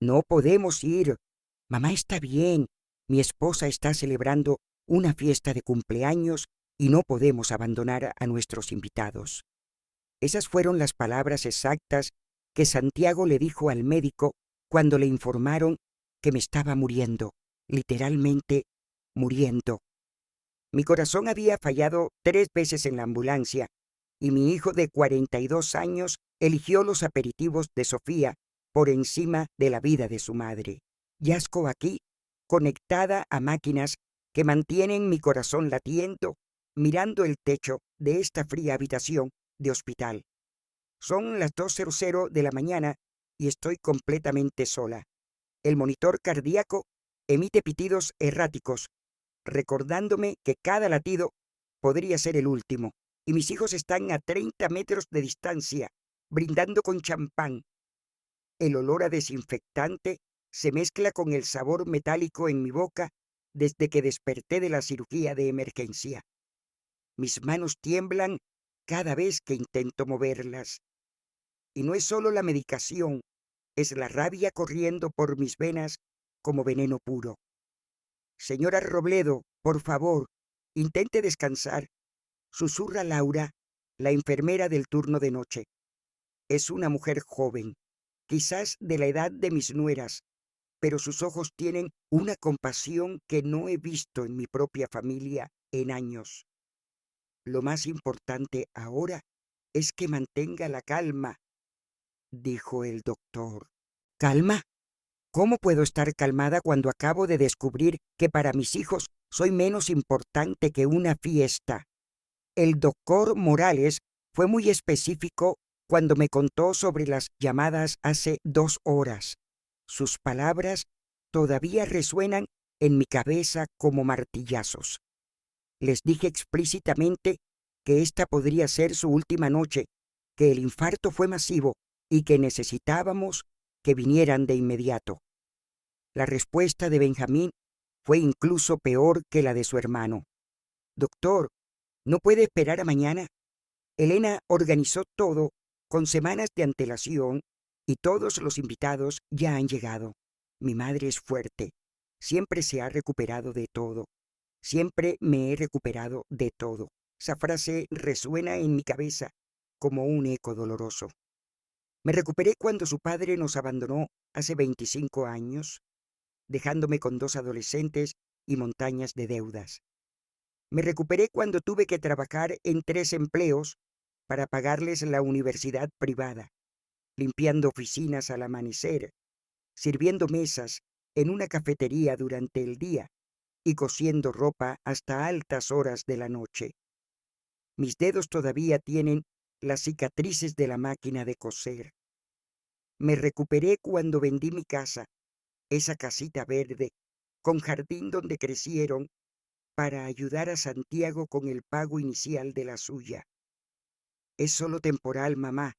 No podemos ir. Mamá está bien. Mi esposa está celebrando una fiesta de cumpleaños y no podemos abandonar a nuestros invitados. Esas fueron las palabras exactas que Santiago le dijo al médico cuando le informaron que me estaba muriendo, literalmente muriendo. Mi corazón había fallado 3 veces en la ambulancia y mi hijo de 42 años eligió los aperitivos de Sofía por encima de la vida de su madre. Yazco aquí, conectada a máquinas que mantienen mi corazón latiendo, mirando el techo de esta fría habitación de hospital. Son las 2:00 de la mañana y estoy completamente sola. El monitor cardíaco emite pitidos erráticos, recordándome que cada latido podría ser el último, y mis hijos están a 30 metros de distancia, brindando con champán. El olor a desinfectante se mezcla con el sabor metálico en mi boca desde que desperté de la cirugía de emergencia. Mis manos tiemblan cada vez que intento moverlas. Y no es solo la medicación, es la rabia corriendo por mis venas como veneno puro. Señora Robledo, por favor, intente descansar, susurra Laura, la enfermera del turno de noche. Es una mujer joven, quizás de la edad de mis nueras, pero sus ojos tienen una compasión que no he visto en mi propia familia en años. Lo más importante ahora es que mantenga la calma, dijo el doctor. ¿Calma? ¿Cómo puedo estar calmada cuando acabo de descubrir que para mis hijos soy menos importante que una fiesta? El doctor Morales fue muy específico cuando me contó sobre las llamadas hace 2 horas. Sus palabras todavía resuenan en mi cabeza como martillazos. Les dije explícitamente que esta podría ser su última noche, que el infarto fue masivo y que necesitábamos que vinieran de inmediato. La respuesta de Benjamín fue incluso peor que la de su hermano. Doctor, ¿no puede esperar a mañana? Elena organizó todo con semanas de antelación y todos los invitados ya han llegado. Mi madre es fuerte. Siempre se ha recuperado de todo. Siempre me he recuperado de todo. Esa frase resuena en mi cabeza como un eco doloroso. Me recuperé cuando su padre nos abandonó hace 25 años, dejándome con 2 adolescentes y montañas de deudas. Me recuperé cuando tuve que trabajar en 3 empleos para pagarles la universidad privada, limpiando oficinas al amanecer, sirviendo mesas en una cafetería durante el día y cosiendo ropa hasta altas horas de la noche. Mis dedos todavía tienen las cicatrices de la máquina de coser. Me recuperé cuando vendí mi casa, esa casita verde, con jardín donde crecieron, para ayudar a Santiago con el pago inicial de la suya. Es solo temporal, mamá,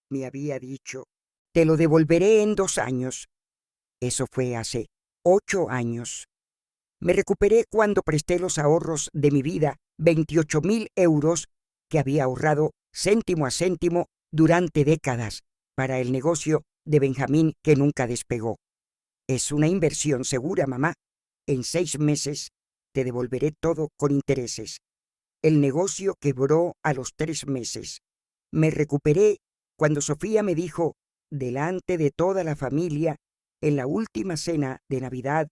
me había dicho. Te lo devolveré en 2 años. Eso fue hace 8 años. Me recuperé cuando presté los ahorros de mi vida, 28.000 euros, que había ahorrado céntimo a céntimo durante décadas para el negocio de Benjamín que nunca despegó. Es una inversión segura, mamá. En 6 meses te devolveré todo con intereses. El negocio quebró a los 3 meses. Me recuperé cuando Sofía me dijo, delante de toda la familia, en la última cena de Navidad,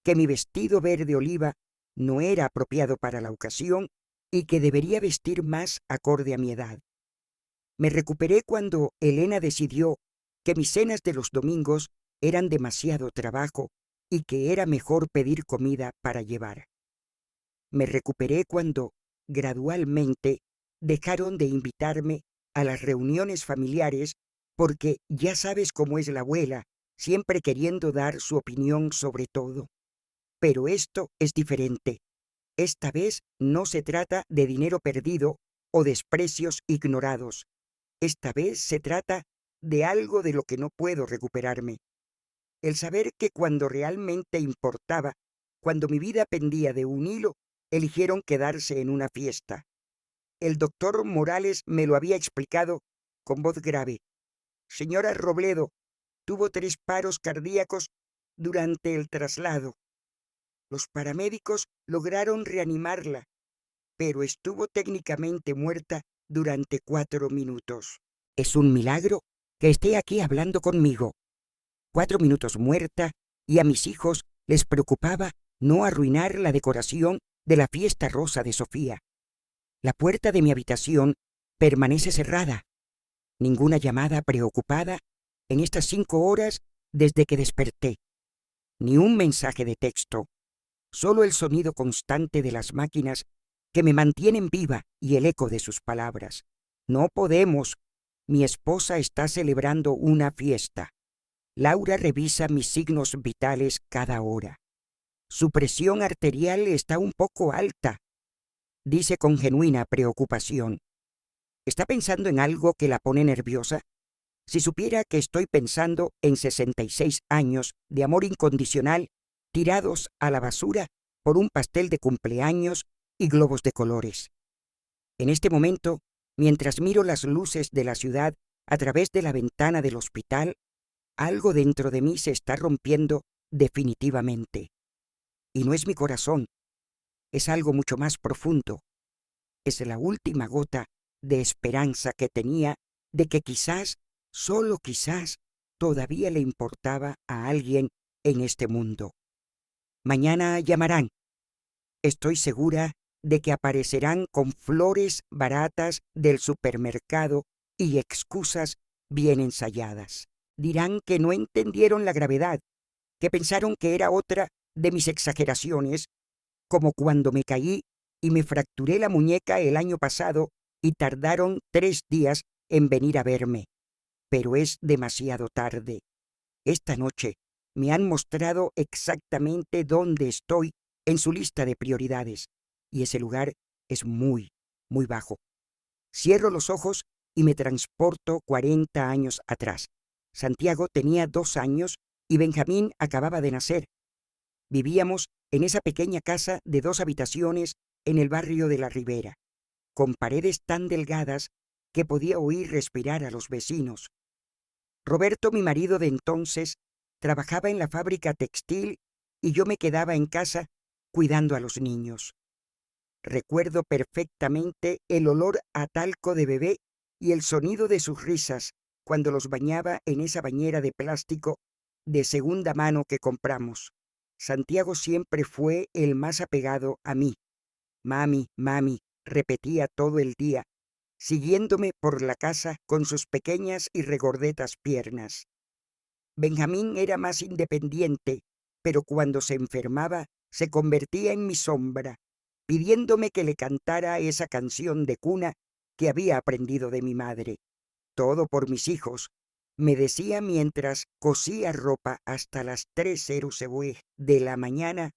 que mi vestido verde oliva no era apropiado para la ocasión y que debería vestir más acorde a mi edad. Me recuperé cuando Elena decidió que mis cenas de los domingos eran demasiado trabajo y que era mejor pedir comida para llevar. Me recuperé cuando, gradualmente, dejaron de invitarme a las reuniones familiares porque ya sabes cómo es la abuela, siempre queriendo dar su opinión sobre todo. Pero esto es diferente. Esta vez no se trata de dinero perdido o desprecios ignorados. Esta vez se trata de algo de lo que no puedo recuperarme. El saber que cuando realmente importaba, cuando mi vida pendía de un hilo, eligieron quedarse en una fiesta. El doctor Morales me lo había explicado con voz grave. Señora Robledo, tuvo 3 paros cardíacos durante el traslado. Los paramédicos lograron reanimarla, pero estuvo técnicamente muerta durante 4 minutos. Es un milagro que esté aquí hablando conmigo. 4 minutos muerta, y a mis hijos les preocupaba no arruinar la decoración de la fiesta rosa de Sofía. La puerta de mi habitación permanece cerrada. Ninguna llamada preocupada en estas 5 horas desde que desperté. Ni un mensaje de texto. Solo el sonido constante de las máquinas que me mantienen viva y el eco de sus palabras. No podemos. Mi esposa está celebrando una fiesta. Laura revisa mis signos vitales cada hora. Su presión arterial está un poco alta, dice con genuina preocupación. ¿Está pensando en algo que la pone nerviosa? Si supiera que estoy pensando en 66 años de amor incondicional tirados a la basura por un pastel de cumpleaños y globos de colores. En este momento, mientras miro las luces de la ciudad a través de la ventana del hospital, algo dentro de mí se está rompiendo definitivamente. Y no es mi corazón, es algo mucho más profundo. Es la última gota de esperanza que tenía de que quizás, solo quizás, todavía le importaba a alguien en este mundo. Mañana llamarán. Estoy segura de que aparecerán con flores baratas del supermercado y excusas bien ensayadas. Dirán que no entendieron la gravedad, que pensaron que era otra de mis exageraciones, como cuando me caí y me fracturé la muñeca el año pasado y tardaron 3 días en venir a verme. Pero es demasiado tarde. Esta noche me han mostrado exactamente dónde estoy en su lista de prioridades, y ese lugar es muy, muy bajo. Cierro los ojos y me transporto 40 años atrás. Santiago tenía 2 años y Benjamín acababa de nacer. Vivíamos en esa pequeña casa de 2 habitaciones en el barrio de La Ribera, con paredes tan delgadas que podía oír respirar a los vecinos. Roberto, mi marido de entonces, trabajaba en la fábrica textil y yo me quedaba en casa cuidando a los niños. Recuerdo perfectamente el olor a talco de bebé y el sonido de sus risas cuando los bañaba en esa bañera de plástico de segunda mano que compramos. Santiago siempre fue el más apegado a mí. Mami, mami, repetía todo el día, siguiéndome por la casa con sus pequeñas y regordetas piernas. Benjamín era más independiente, pero cuando se enfermaba se convertía en mi sombra, pidiéndome que le cantara esa canción de cuna que había aprendido de mi madre. Todo por mis hijos, me decía mientras cosía ropa hasta las 3:00 de la mañana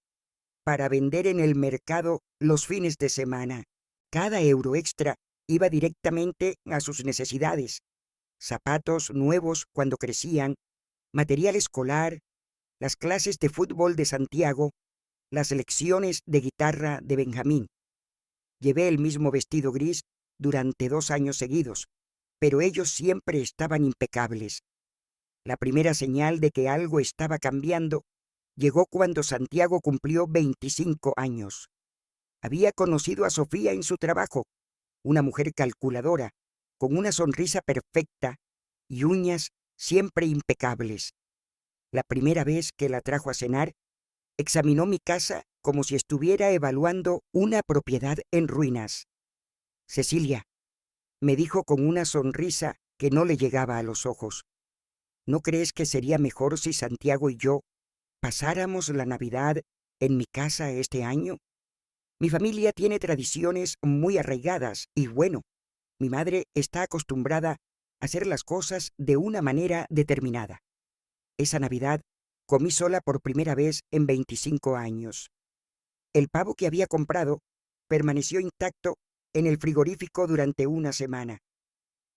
para vender en el mercado los fines de semana. Cada euro extra iba directamente a sus necesidades: zapatos nuevos cuando crecían, material escolar, las clases de fútbol de Santiago, las lecciones de guitarra de Benjamín. Llevé el mismo vestido gris durante 2 años seguidos, pero ellos siempre estaban impecables. La primera señal de que algo estaba cambiando llegó cuando Santiago cumplió 25 años. Había conocido a Sofía en su trabajo, una mujer calculadora, con una sonrisa perfecta y uñas siempre impecables. La primera vez que la trajo a cenar, examinó mi casa como si estuviera evaluando una propiedad en ruinas. Cecilia, me dijo con una sonrisa que no le llegaba a los ojos, ¿no crees que sería mejor si Santiago y yo pasáramos la Navidad en mi casa este año? Mi familia tiene tradiciones muy arraigadas y bueno, mi madre está acostumbrada a hacer las cosas de una manera determinada. Esa Navidad comí sola por primera vez en 25 años. El pavo que había comprado permaneció intacto en el frigorífico durante una semana.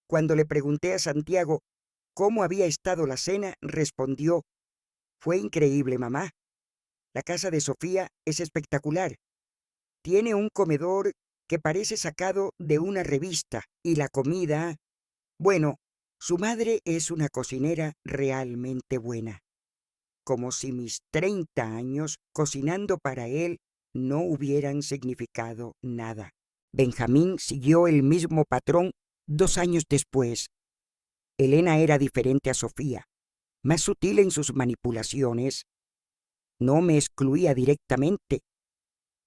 Cuando le pregunté a Santiago cómo había estado la cena, respondió: «Fue increíble, mamá. La casa de Sofía es espectacular. Tiene un comedor que parece sacado de una revista y la comida, bueno, Su madre es una cocinera realmente buena, como si mis 30 años cocinando para él no hubieran significado nada. Benjamín siguió el mismo patrón 2 años después. Elena era diferente a Sofía, más sutil en sus manipulaciones. No me excluía directamente,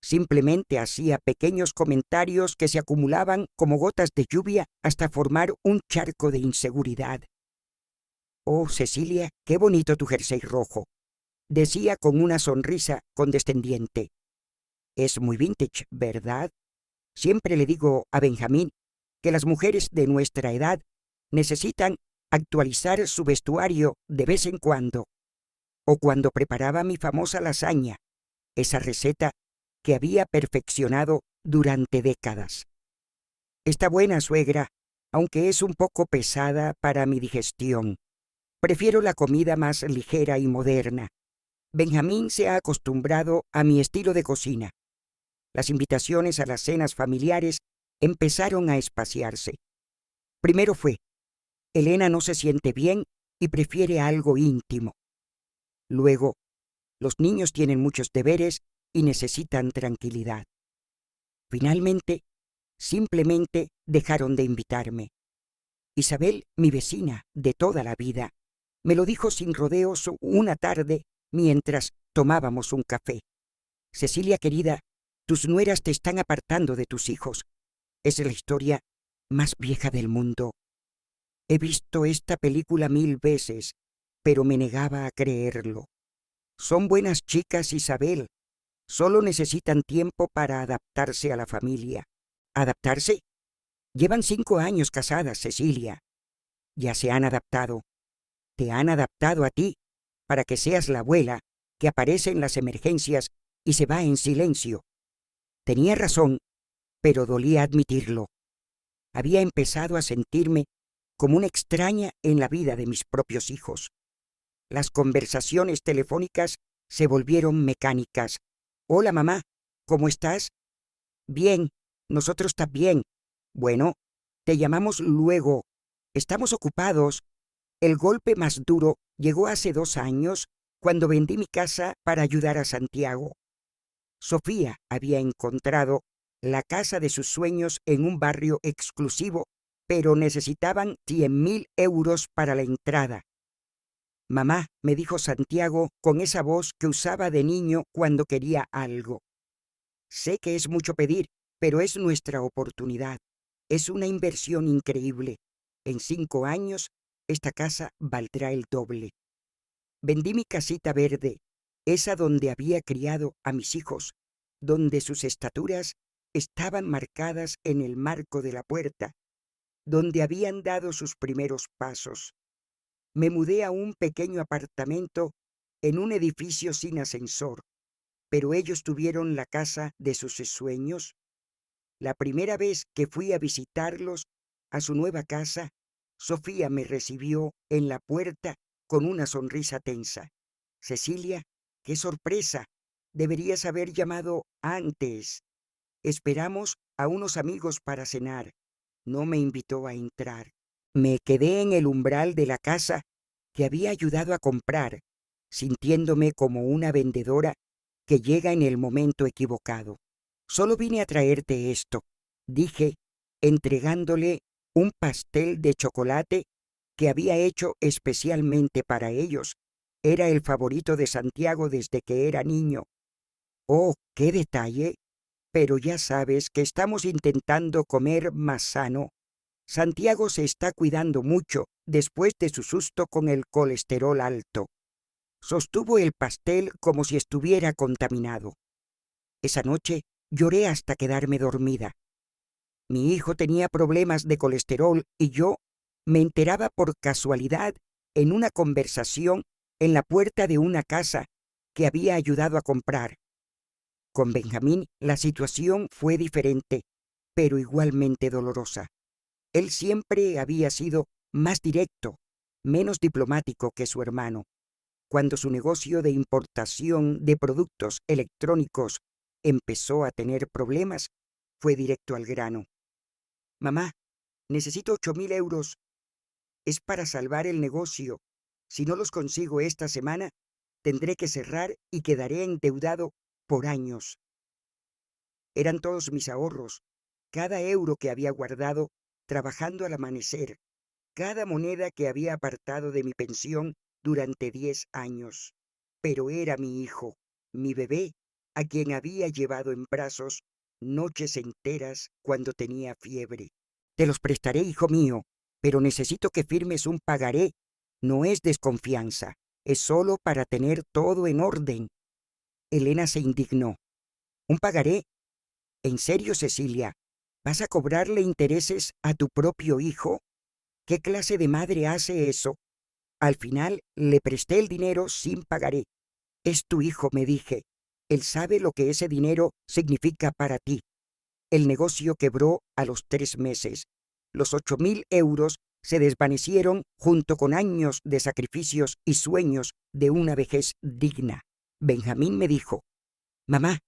simplemente hacía pequeños comentarios que se acumulaban como gotas de lluvia hasta formar un charco de inseguridad. «Oh, Cecilia, qué bonito tu jersey rojo», decía con una sonrisa condescendiente. «Es muy vintage, ¿verdad?». Siempre le digo a Benjamín que las mujeres de nuestra edad necesitan actualizar su vestuario de vez en cuando. O cuando preparaba mi famosa lasaña, esa receta que había perfeccionado durante décadas. «Está buena, suegra, aunque es un poco pesada para mi digestión. Prefiero la comida más ligera y moderna». Benjamín se ha acostumbrado a mi estilo de cocina. Las invitaciones a las cenas familiares empezaron a espaciarse. Primero fue: «Elena no se siente bien y prefiere algo íntimo». Luego: «Los niños tienen muchos deberes y necesitan tranquilidad». Finalmente, simplemente dejaron de invitarme. Isabel, mi vecina de toda la vida, me lo dijo sin rodeos una tarde mientras tomábamos un café. «Cecilia querida, tus nueras te están apartando de tus hijos. Es la historia más vieja del mundo. He visto esta película 1000 veces, pero me negaba a creerlo. Son buenas chicas, Isabel. Solo necesitan tiempo para adaptarse a la familia». ¿Adaptarse? Llevan 5 años casadas, Cecilia. Ya se han adaptado. Te han adaptado a ti para que seas la abuela que aparece en las emergencias y se va en silencio. Tenía razón, pero dolía admitirlo. Había empezado a sentirme como una extraña en la vida de mis propios hijos. Las conversaciones telefónicas se volvieron mecánicas. «Hola, mamá, ¿cómo estás?». «Bien, nosotros también». «Bueno, te llamamos luego. Estamos ocupados». El golpe más duro llegó hace 2 años, cuando vendí mi casa para ayudar a Santiago. Sofía había encontrado la casa de sus sueños en un barrio exclusivo, pero necesitaban 100.000 euros para la entrada. «Mamá», me dijo Santiago con esa voz que usaba de niño cuando quería algo, «sé que es mucho pedir, pero es nuestra oportunidad. Es una inversión increíble. En 5 años, esta casa valdrá el doble». Vendí mi casita verde, esa donde había criado a mis hijos, donde sus estaturas estaban marcadas en el marco de la puerta, donde habían dado sus primeros pasos. Me mudé a un pequeño apartamento en un edificio sin ascensor, pero ellos tuvieron la casa de sus sueños. La primera vez que fui a visitarlos a su nueva casa, Sofía me recibió en la puerta con una sonrisa tensa. «Cecilia, qué sorpresa. Deberías haber llamado antes. Esperamos a unos amigos para cenar». No me invitó a entrar. Me quedé en el umbral de la casa que había ayudado a comprar, sintiéndome como una vendedora que llega en el momento equivocado. «Solo vine a traerte esto», dije, entregándole un pastel de chocolate que había hecho especialmente para ellos. Era el favorito de Santiago desde que era niño. «Oh, qué detalle. Pero ya sabes que estamos intentando comer más sano. Santiago se está cuidando mucho después de su susto con el colesterol alto». Sostuvo el pastel como si estuviera contaminado. Esa noche lloré hasta quedarme dormida. Mi hijo tenía problemas de colesterol y yo me enteraba por casualidad en una conversación en la puerta de una casa que había ayudado a comprar. Con Benjamín la situación fue diferente, pero igualmente dolorosa. Él siempre había sido más directo, menos diplomático que su hermano. Cuando su negocio de importación de productos electrónicos empezó a tener problemas, fue directo al grano. «Mamá, necesito 8.000 euros. Es para salvar el negocio. Si no los consigo esta semana, tendré que cerrar y quedaré endeudado por años. Eran todos mis ahorros, cada euro que había guardado trabajando al amanecer, cada moneda que había apartado de mi pensión durante 10 años. Pero era mi hijo, mi bebé, a quien había llevado en brazos noches enteras cuando tenía fiebre. Te los prestaré, hijo mío, pero necesito que firmes un pagaré. No es desconfianza, es solo para tener todo en orden. Elena se indignó. ¿Un pagaré? ¿En serio, Cecilia? ¿Vas a cobrarle intereses a tu propio hijo? ¿Qué clase de madre hace eso? Al final le presté el dinero sin pagaré. Es tu hijo, me dije. Él sabe lo que ese dinero significa para ti. El negocio quebró a los 3 meses. Los 8.000 euros se desvanecieron junto con años de sacrificios y sueños de una vejez digna. Benjamín me dijo: «Mamá,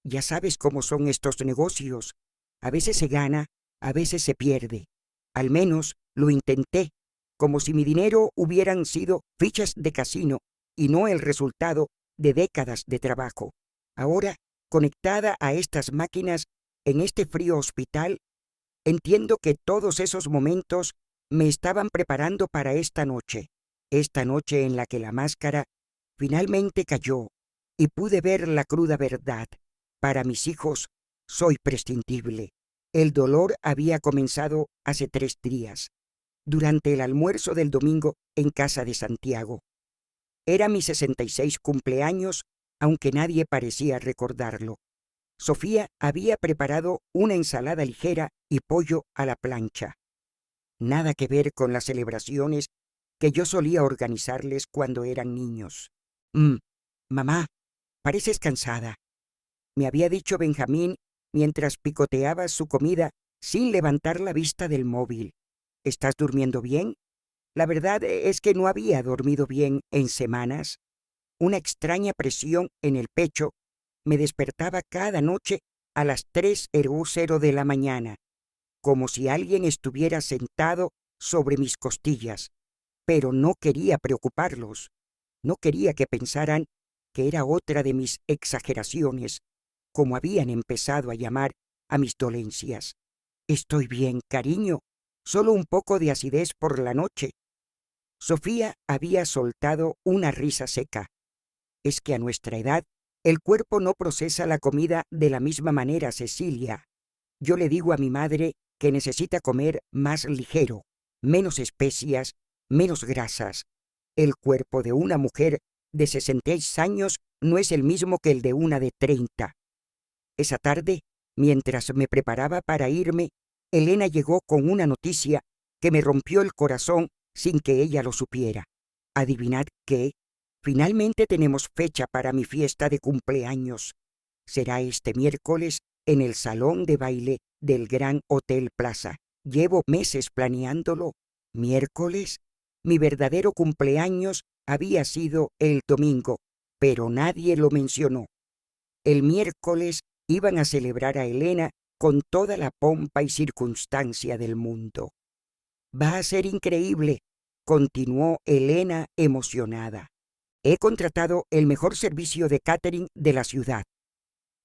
ya sabes cómo son estos negocios. A veces se gana, a veces se pierde. Al menos lo intenté, como si mi dinero hubieran sido fichas de casino y no el resultado de décadas de trabajo. Ahora, conectada a estas máquinas en este frío hospital, entiendo que todos esos momentos me estaban preparando para esta noche en la que la máscara finalmente cayó y pude ver la cruda verdad. Para mis hijos soy prescindible. El dolor había comenzado hace 3 días, durante el almuerzo del domingo en casa de Santiago. Era mi 66 cumpleaños, aunque nadie parecía recordarlo. Sofía había preparado una ensalada ligera y pollo a la plancha. Nada que ver con las celebraciones que yo solía organizarles cuando eran niños. Mamá, pareces cansada», me había dicho Benjamín mientras picoteaba su comida sin levantar la vista del móvil. «¿Estás durmiendo bien?» La verdad es que no había dormido bien en semanas. Una extraña presión en el pecho me despertaba cada noche a las 3:00 de la mañana, como si alguien estuviera sentado sobre mis costillas. Pero no quería preocuparlos. No quería que pensaran que era otra de mis exageraciones, como habían empezado a llamar a mis dolencias. «Estoy bien, cariño, solo un poco de acidez por la noche». Sofía había soltado una risa seca. «Es que a nuestra edad el cuerpo no procesa la comida de la misma manera, Cecilia. Yo le digo a mi madre que necesita comer más ligero, menos especias, menos grasas. El cuerpo de una mujer de 66 años no es el mismo que el de una de 30. Esa tarde, mientras me preparaba para irme, Elena llegó con una noticia que me rompió el corazón sin que ella lo supiera. Adivinad qué. Finalmente tenemos fecha para mi fiesta de cumpleaños. Será este miércoles en el salón de baile del Gran Hotel Plaza. Llevo meses planeándolo. ¿Miércoles? Mi verdadero cumpleaños había sido el domingo, pero nadie lo mencionó. El miércoles iban a celebrar a Elena con toda la pompa y circunstancia del mundo. «Va a ser increíble», continuó Elena emocionada. «He contratado el mejor servicio de catering de la ciudad.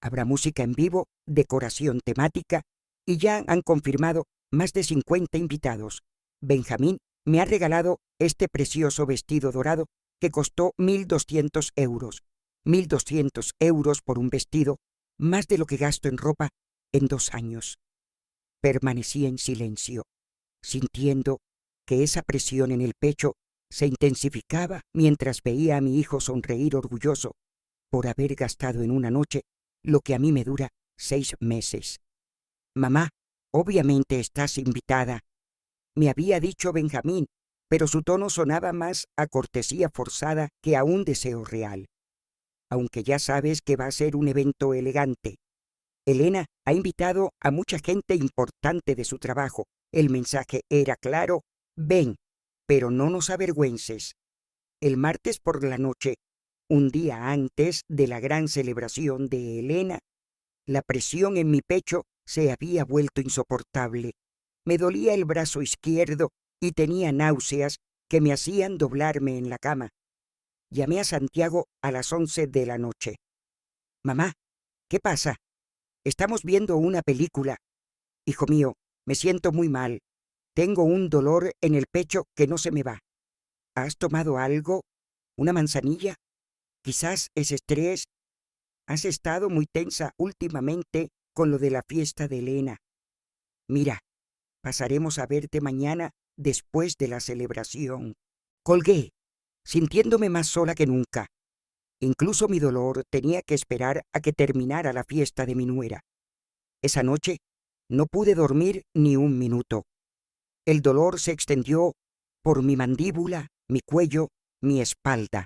Habrá música en vivo, decoración temática y ya han confirmado más de 50 invitados. Benjamín me ha regalado este precioso vestido dorado que costó 1.200 euros. 1.200 euros por un vestido, más de lo que gasto en ropa en 2 años». Permanecí en silencio, sintiendo que esa presión en el pecho se intensificaba mientras veía a mi hijo sonreír orgulloso por haber gastado en una noche lo que a mí me dura 6 meses. «Mamá, obviamente estás invitada», me había dicho Benjamín, pero su tono sonaba más a cortesía forzada que a un deseo real. «Aunque ya sabes que va a ser un evento elegante. Elena ha invitado a mucha gente importante de su trabajo. El mensaje era claro: ven, pero no nos avergüences». El martes por la noche, un día antes de la gran celebración de Elena, la presión en mi pecho se había vuelto insoportable. Me dolía el brazo izquierdo y tenía náuseas que me hacían doblarme en la cama. Llamé a Santiago a las 11 de la noche. «Mamá, ¿qué pasa? Estamos viendo una película. Hijo mío, me siento muy mal. Tengo un dolor en el pecho que no se me va. ¿Has tomado algo? ¿Una manzanilla? Quizás es estrés. Has estado muy tensa últimamente con lo de la fiesta de Elena. Mira, pasaremos a verte mañana después de la celebración». Colgué, sintiéndome más sola que nunca. Incluso mi dolor tenía que esperar a que terminara la fiesta de mi nuera. Esa noche no pude dormir ni un minuto. El dolor se extendió por mi mandíbula, mi cuello, mi espalda.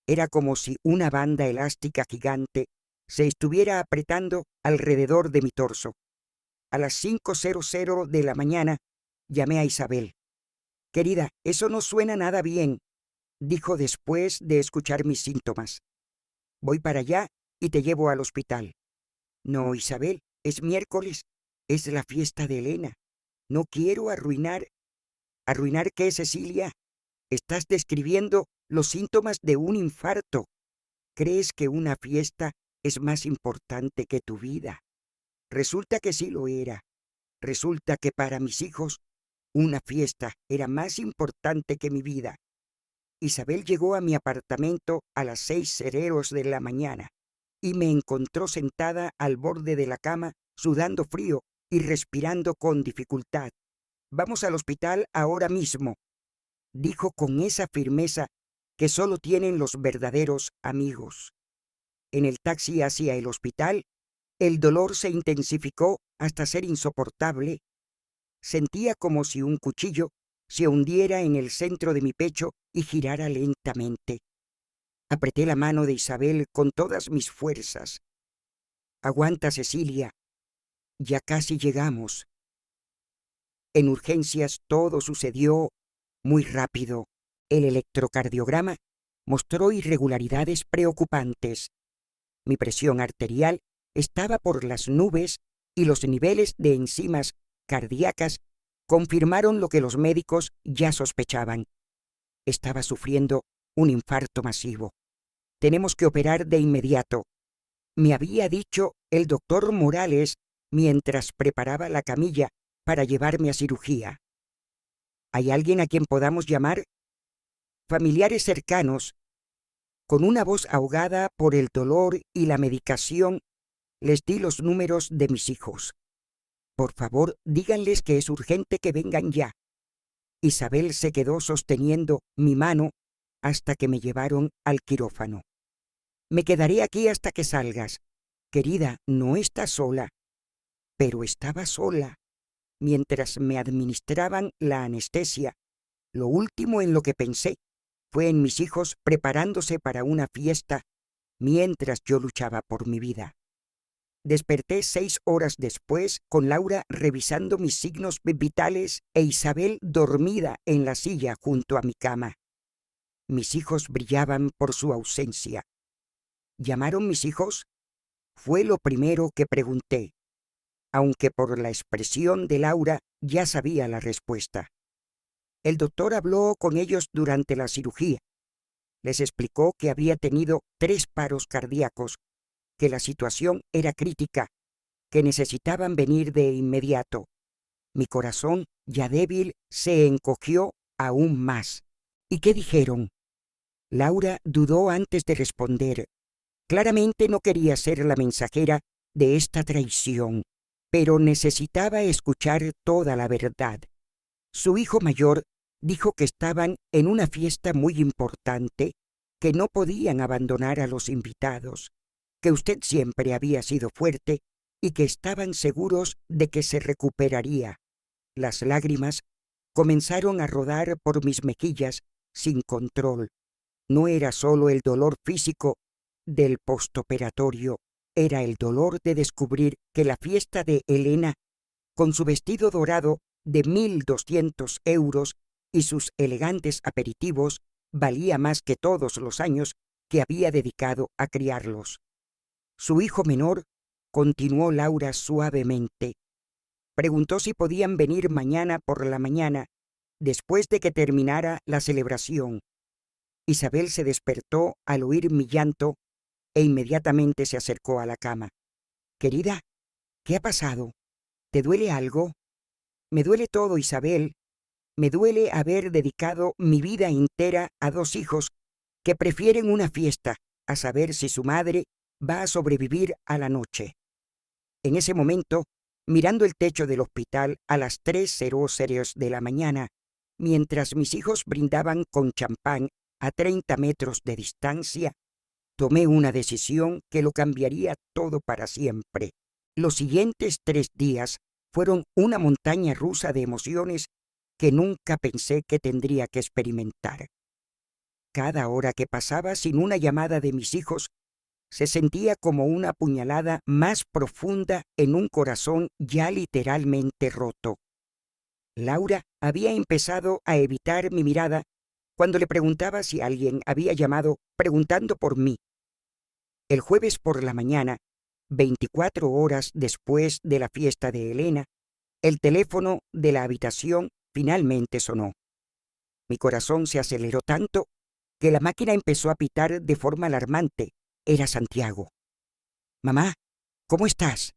Era como si una banda elástica gigante se estuviera apretando alrededor de mi torso. A las 5:00 de la mañana llamé a Isabel. «Querida, eso no suena nada bien», dijo después de escuchar mis síntomas. «Voy para allá y te llevo al hospital». «No, Isabel, es miércoles. Es la fiesta de Elena. No quiero arruinar». «¿Arruinar qué, Cecilia? Estás describiendo los síntomas de un infarto. ¿Crees que una fiesta es más importante que tu vida?» Resulta que sí lo era. Resulta que para mis hijos una fiesta era más importante que mi vida. Isabel llegó a mi apartamento a las 6:00 de la mañana y me encontró sentada al borde de la cama, sudando frío y respirando con dificultad. «Vamos al hospital ahora mismo», dijo con esa firmeza que solo tienen los verdaderos amigos. En el taxi hacia el hospital, el dolor se intensificó hasta ser insoportable. Sentía como si un cuchillo se hundiera en el centro de mi pecho y girara lentamente. Apreté la mano de Isabel con todas mis fuerzas. «Aguanta, Cecilia. Ya casi llegamos». En urgencias todo sucedió muy rápido. El electrocardiograma mostró irregularidades preocupantes. Mi presión arterial estaba por las nubes y los niveles de enzimas cardíacas confirmaron lo que los médicos ya sospechaban. Estaba sufriendo un infarto masivo. «Tenemos que operar de inmediato», me había dicho el doctor Morales mientras preparaba la camilla para llevarme a cirugía. «¿Hay alguien a quien podamos llamar?» Familiares cercanos. Con una voz ahogada por el dolor y la medicación, les di los números de mis hijos. «Por favor, díganles que es urgente que vengan ya». Isabel se quedó sosteniendo mi mano hasta que me llevaron al quirófano. «Me quedaré aquí hasta que salgas. Querida, no estás sola». Pero estaba sola. Mientras me administraban la anestesia, lo último en lo que pensé fue en mis hijos preparándose para una fiesta mientras yo luchaba por mi vida. Desperté 6 horas después con Laura revisando mis signos vitales e Isabel dormida en la silla junto a mi cama. Mis hijos brillaban por su ausencia. ¿Llamaron mis hijos? Fue lo primero que pregunté, aunque por la expresión de Laura ya sabía la respuesta. El doctor habló con ellos durante la cirugía. Les explicó que había tenido 3 paros cardíacos, que la situación era crítica, que necesitaban venir de inmediato. Mi corazón, ya débil, se encogió aún más. ¿Y qué dijeron? Laura dudó antes de responder. Claramente no quería ser la mensajera de esta traición, pero necesitaba escuchar toda la verdad. Su hijo mayor dijo que estaban en una fiesta muy importante, que no podían abandonar a los invitados, que usted siempre había sido fuerte y que estaban seguros de que se recuperaría. Las lágrimas comenzaron a rodar por mis mejillas sin control. No era solo el dolor físico del postoperatorio, era el dolor de descubrir que la fiesta de Elena, con su vestido dorado de 1.200 euros y sus elegantes aperitivos, valía más que todos los años que había dedicado a criarlos. Su hijo menor, continuó Laura suavemente, preguntó si podían venir mañana por la mañana, Después de que terminara la celebración, Isabel se despertó al oír mi llanto e inmediatamente se acercó a la cama. «Querida, ¿qué ha pasado? ¿Te duele algo?» «Me duele todo, Isabel. Me duele haber dedicado mi vida entera a 2 hijos que prefieren una fiesta a saber si su madre va a sobrevivir a la noche». En ese momento, mirando el techo del hospital a las 3:00 de la mañana, mientras mis hijos brindaban con champán a 30 metros de distancia, tomé una decisión que lo cambiaría todo para siempre. Los siguientes 3 días fueron una montaña rusa de emociones que nunca pensé que tendría que experimentar. Cada hora que pasaba sin una llamada de mis hijos se sentía como una puñalada más profunda en un corazón ya literalmente roto. Laura había empezado a evitar mi mirada cuando le preguntaba si alguien había llamado preguntando por mí. El jueves por la mañana, 24 horas después de la fiesta de Elena, el teléfono de la habitación finalmente sonó. Mi corazón se aceleró tanto que la máquina empezó a pitar de forma alarmante. Era Santiago. «Mamá, ¿cómo estás?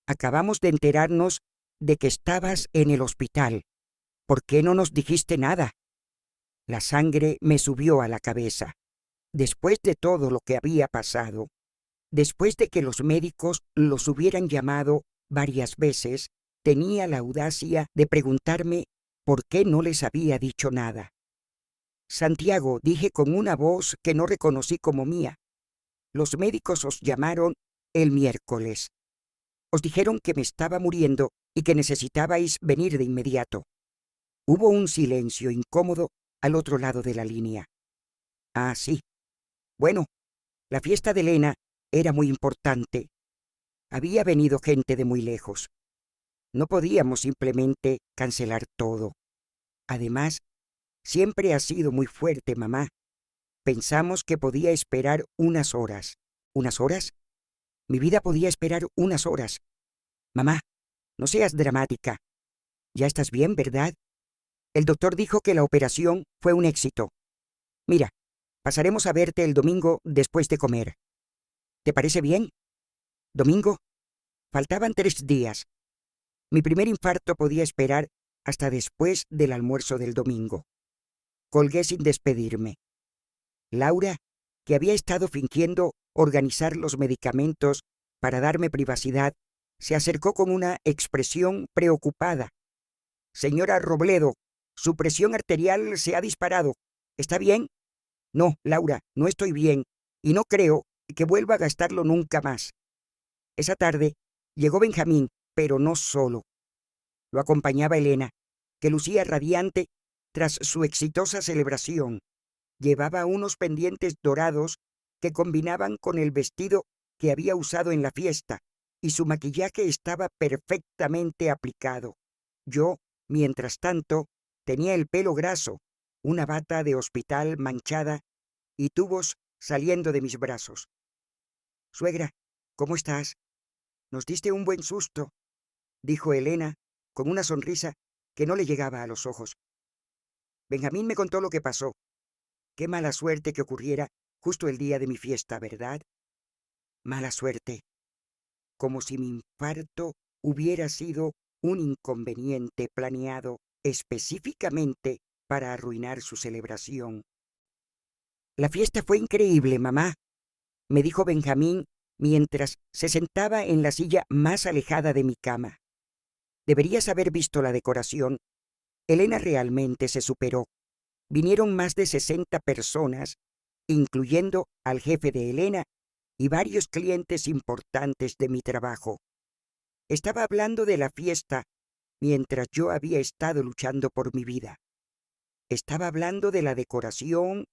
Acabamos de enterarnos de que estabas en el hospital. ¿Por qué no nos dijiste nada?» La sangre me subió a la cabeza. Después de todo lo que había pasado, después de que los médicos los hubieran llamado varias veces, tenía la audacia de preguntarme por qué no les había dicho nada. «Santiago», dije con una voz que no reconocí como mía, «los médicos os llamaron el miércoles. Os dijeron que me estaba muriendo y que necesitabais venir de inmediato». Hubo un silencio incómodo al otro lado de la línea. «Ah, sí. Bueno, la fiesta de Elena era muy importante. Había venido gente de muy lejos. No podíamos simplemente cancelar todo. Además, siempre has sido muy fuerte, mamá. Pensamos que podía esperar unas horas». «¿Unas horas? Mi vida podía esperar unas horas. Mamá, no seas dramática. Ya estás bien, ¿verdad? El doctor dijo que la operación fue un éxito. Mira, pasaremos a verte el domingo después de comer. ¿Te parece bien?» ¿Domingo? Faltaban 3 días. Mi primer infarto podía esperar hasta después del almuerzo del domingo. Colgué sin despedirme. Laura, que había estado fingiendo organizar los medicamentos para darme privacidad, se acercó con una expresión preocupada. «Señora Robledo, su presión arterial se ha disparado. ¿Está bien?» «No, Laura, no estoy bien, y no creo que vuelva a gastarlo nunca más». Esa tarde llegó Benjamín, pero no solo. Lo acompañaba Elena, que lucía radiante tras su exitosa celebración. Llevaba unos pendientes dorados que combinaban con el vestido que había usado en la fiesta, y su maquillaje estaba perfectamente aplicado. Yo, mientras tanto, tenía el pelo graso, una bata de hospital manchada y tubos saliendo de mis brazos. «Suegra, ¿cómo estás? Nos diste un buen susto», dijo Elena con una sonrisa que no le llegaba a los ojos. «Benjamín me contó lo que pasó. Qué mala suerte que ocurriera justo el día de mi fiesta, ¿verdad? Mala suerte. Como si mi infarto hubiera sido un inconveniente planeado específicamente para arruinar su celebración». «La fiesta fue increíble, mamá», me dijo Benjamín mientras se sentaba en la silla más alejada de mi cama. «Deberías haber visto la decoración. Elena realmente se superó. Vinieron más de 60 personas, incluyendo al jefe de Elena y varios clientes importantes de mi trabajo. Estaba hablando de la fiesta mientras yo había estado luchando por mi vida. Estaba hablando de la decoración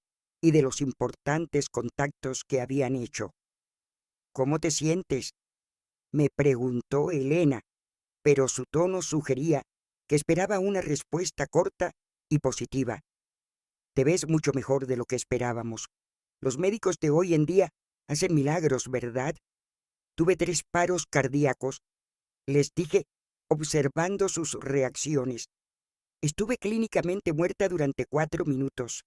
y de los importantes contactos que habían hecho. «¿Cómo te sientes?», me preguntó Elena, pero su tono sugería que esperaba una respuesta corta y positiva. «Te ves mucho mejor de lo que esperábamos. Los médicos de hoy en día hacen milagros, ¿verdad? Tuve 3 paros cardíacos», les dije, observando sus reacciones. Estuve clínicamente muerta durante 4 minutos.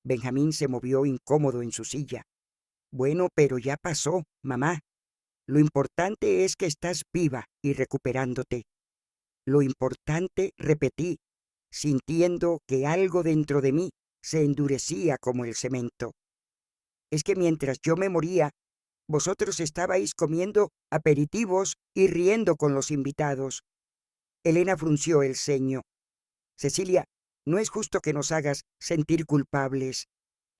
Benjamín se movió incómodo en su silla. Bueno, pero ya pasó, mamá. Lo importante es que estás viva y recuperándote. Lo importante, repetí, sintiendo que algo dentro de mí se endurecía como el cemento. Es que mientras yo me moría, vosotros estabais comiendo aperitivos y riendo con los invitados. Elena frunció el ceño. Cecilia, no es justo que nos hagas sentir culpables.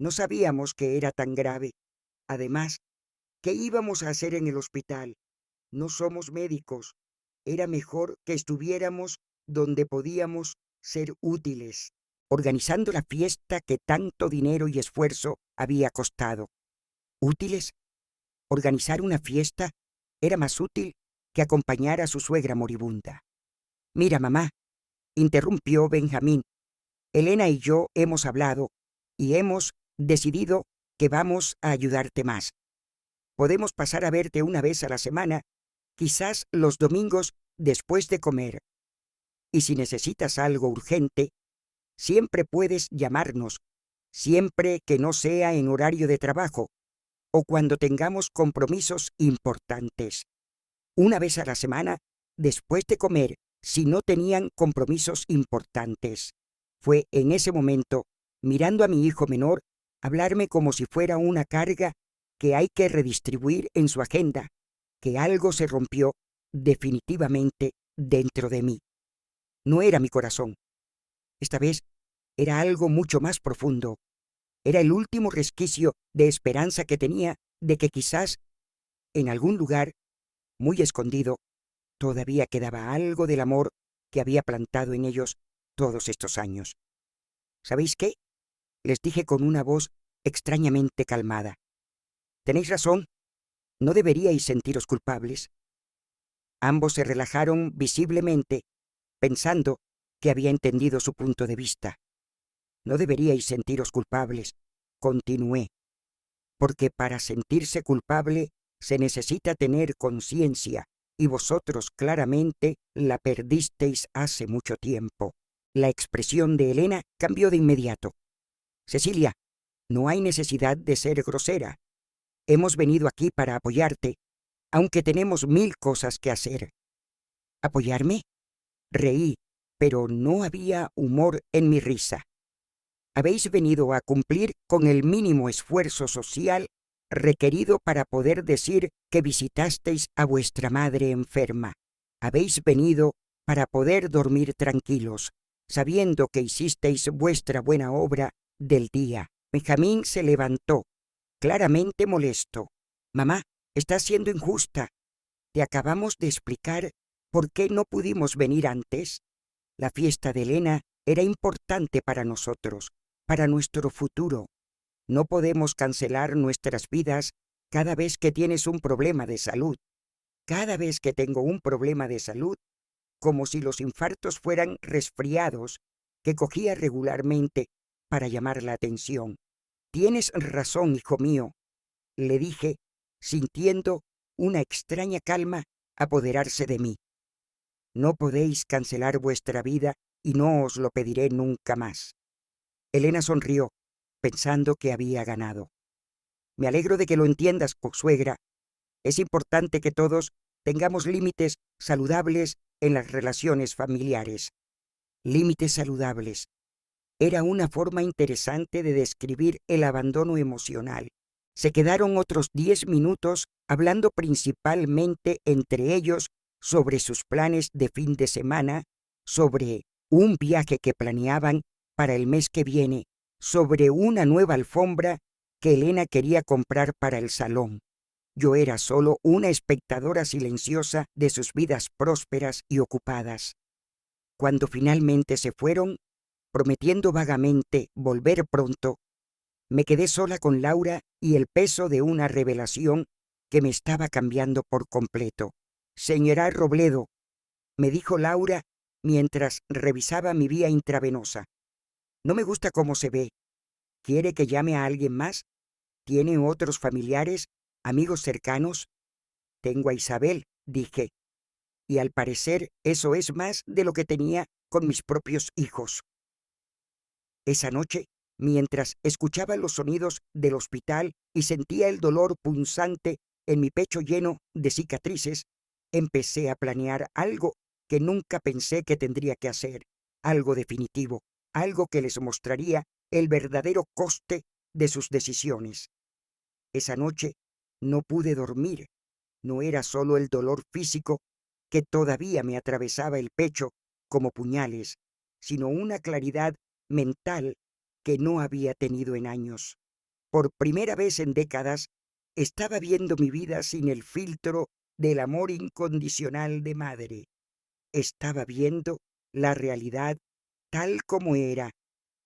No sabíamos que era tan grave. Además, ¿qué íbamos a hacer en el hospital? No somos médicos. Era mejor que estuviéramos donde podíamos ser útiles, organizando la fiesta que tanto dinero y esfuerzo había costado. ¿Útiles? Organizar una fiesta era más útil que acompañar a su suegra moribunda. Mira, mamá, interrumpió Benjamín. Elena y yo hemos hablado y hemos decidido que vamos a ayudarte más. Podemos pasar a verte una vez a la semana, quizás los domingos después de comer. Y si necesitas algo urgente, siempre puedes llamarnos, siempre que no sea en horario de trabajo o cuando tengamos compromisos importantes. Una vez a la semana, después de comer, si no tenían compromisos importantes. Fue en ese momento, mirando a mi hijo menor, hablarme como si fuera una carga que hay que redistribuir en su agenda, que algo se rompió definitivamente dentro de mí. No era mi corazón. Esta vez era algo mucho más profundo. Era el último resquicio de esperanza que tenía de que quizás, en algún lugar, muy escondido, todavía quedaba algo del amor que había plantado en ellos todos estos años. ¿Sabéis qué? Les dije con una voz extrañamente calmada. Tenéis razón, no deberíais sentiros culpables. Ambos se relajaron visiblemente, pensando que había entendido su punto de vista. No deberíais sentiros culpables, continué, porque para sentirse culpable se necesita tener conciencia, y vosotros claramente la perdisteis hace mucho tiempo. La expresión de Elena cambió de inmediato. Cecilia, no hay necesidad de ser grosera. Hemos venido aquí para apoyarte, aunque tenemos 1000 cosas que hacer. ¿Apoyarme? Reí, pero no había humor en mi risa. Habéis venido a cumplir con el mínimo esfuerzo social requerido para poder decir que visitasteis a vuestra madre enferma. Habéis venido para poder dormir tranquilos, sabiendo que hicisteis vuestra buena obra del día. Benjamín se levantó, claramente molesto. Mamá, estás siendo injusta. Te acabamos de explicar por qué no pudimos venir antes. La fiesta de Elena era importante para nosotros, para nuestro futuro. No podemos cancelar nuestras vidas cada vez que tienes un problema de salud. Cada vez que tengo un problema de salud, como si los infartos fueran resfriados que cogía regularmente para llamar la atención. Tienes razón, hijo mío, le dije, sintiendo una extraña calma apoderarse de mí. No podéis cancelar vuestra vida y no os lo pediré nunca más. Elena sonrió, pensando que había ganado. Me alegro de que lo entiendas, suegra. Es importante que todos tengamos límites saludables en las relaciones familiares. Límites saludables. Era una forma interesante de describir el abandono emocional. Se quedaron otros 10 minutos hablando principalmente entre ellos sobre sus planes de fin de semana, sobre un viaje que planeaban para el mes que viene, sobre una nueva alfombra que Elena quería comprar para el salón. Yo era solo una espectadora silenciosa de sus vidas prósperas y ocupadas. Cuando finalmente se fueron, prometiendo vagamente volver pronto, me quedé sola con Laura y el peso de una revelación que me estaba cambiando por completo. Señora Robledo, me dijo Laura mientras revisaba mi vía intravenosa. No me gusta cómo se ve. ¿Quiere que llame a alguien más? ¿Tiene otros familiares, amigos cercanos? Tengo a Isabel, dije. Y al parecer eso es más de lo que tenía con mis propios hijos. Esa noche, mientras escuchaba los sonidos del hospital y sentía el dolor punzante en mi pecho lleno de cicatrices, empecé a planear algo que nunca pensé que tendría que hacer, algo definitivo, algo que les mostraría el verdadero coste de sus decisiones. Esa noche no pude dormir. No era solo el dolor físico que todavía me atravesaba el pecho como puñales, sino una claridad mental que no había tenido en años. Por primera vez en décadas, estaba viendo mi vida sin el filtro del amor incondicional de madre. Estaba viendo la realidad tal como era,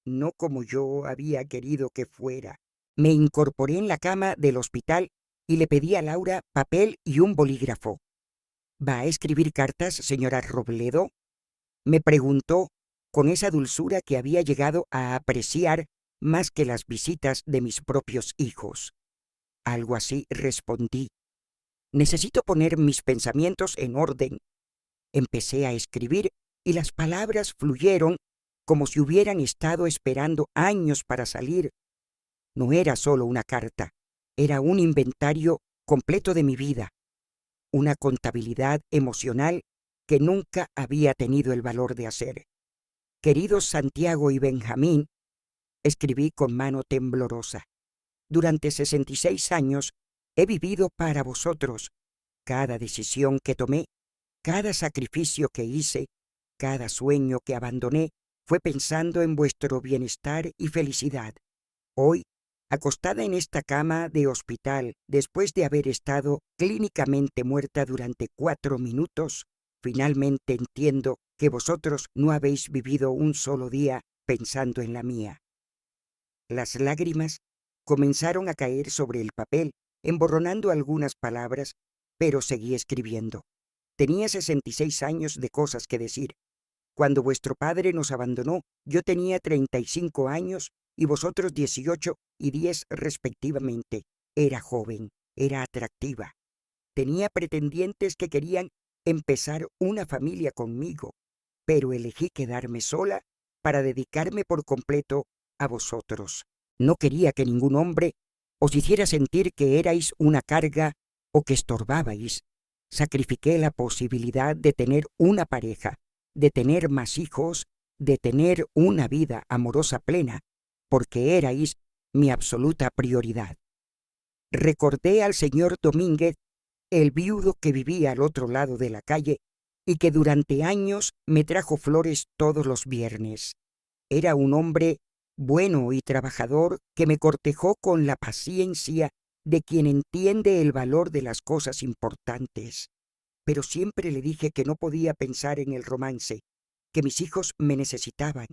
no como yo había querido que fuera. Me incorporé en la cama del hospital y le pedí a Laura papel y un bolígrafo. ¿Va a escribir cartas, señora Robledo?, me preguntó con esa dulzura que había llegado a apreciar más que las visitas de mis propios hijos. Algo así respondí. Necesito poner mis pensamientos en orden. Empecé a escribir y las palabras fluyeron como si hubieran estado esperando años para salir. No era solo una carta, era un inventario completo de mi vida, una contabilidad emocional que nunca había tenido el valor de hacer. Queridos Santiago y Benjamín, escribí con mano temblorosa. Durante 66 años he vivido para vosotros. Cada decisión que tomé, cada sacrificio que hice, cada sueño que abandoné, fue pensando en vuestro bienestar y felicidad. Hoy, acostada en esta cama de hospital, después de haber estado clínicamente muerta durante 4 minutos, finalmente entiendo que vosotros no habéis vivido un solo día pensando en la mía. Las lágrimas comenzaron a caer sobre el papel, emborronando algunas palabras, pero seguí escribiendo. Tenía 66 años de cosas que decir. Cuando vuestro padre nos abandonó, yo tenía 35 años y vosotros 18 y 10 respectivamente. Era joven, era atractiva. Tenía pretendientes que querían empezar una familia conmigo, pero elegí quedarme sola para dedicarme por completo a vosotros. No quería que ningún hombre os hiciera sentir que erais una carga o que estorbabais. Sacrifiqué la posibilidad de tener una pareja, de tener más hijos, de tener una vida amorosa plena, porque erais mi absoluta prioridad. Recordé al señor Domínguez, el viudo que vivía al otro lado de la calle y que durante años me trajo flores todos los viernes. Era un hombre bueno y trabajador que me cortejó con la paciencia de quien entiende el valor de las cosas importantes. Pero siempre le dije que no podía pensar en el romance, que mis hijos me necesitaban.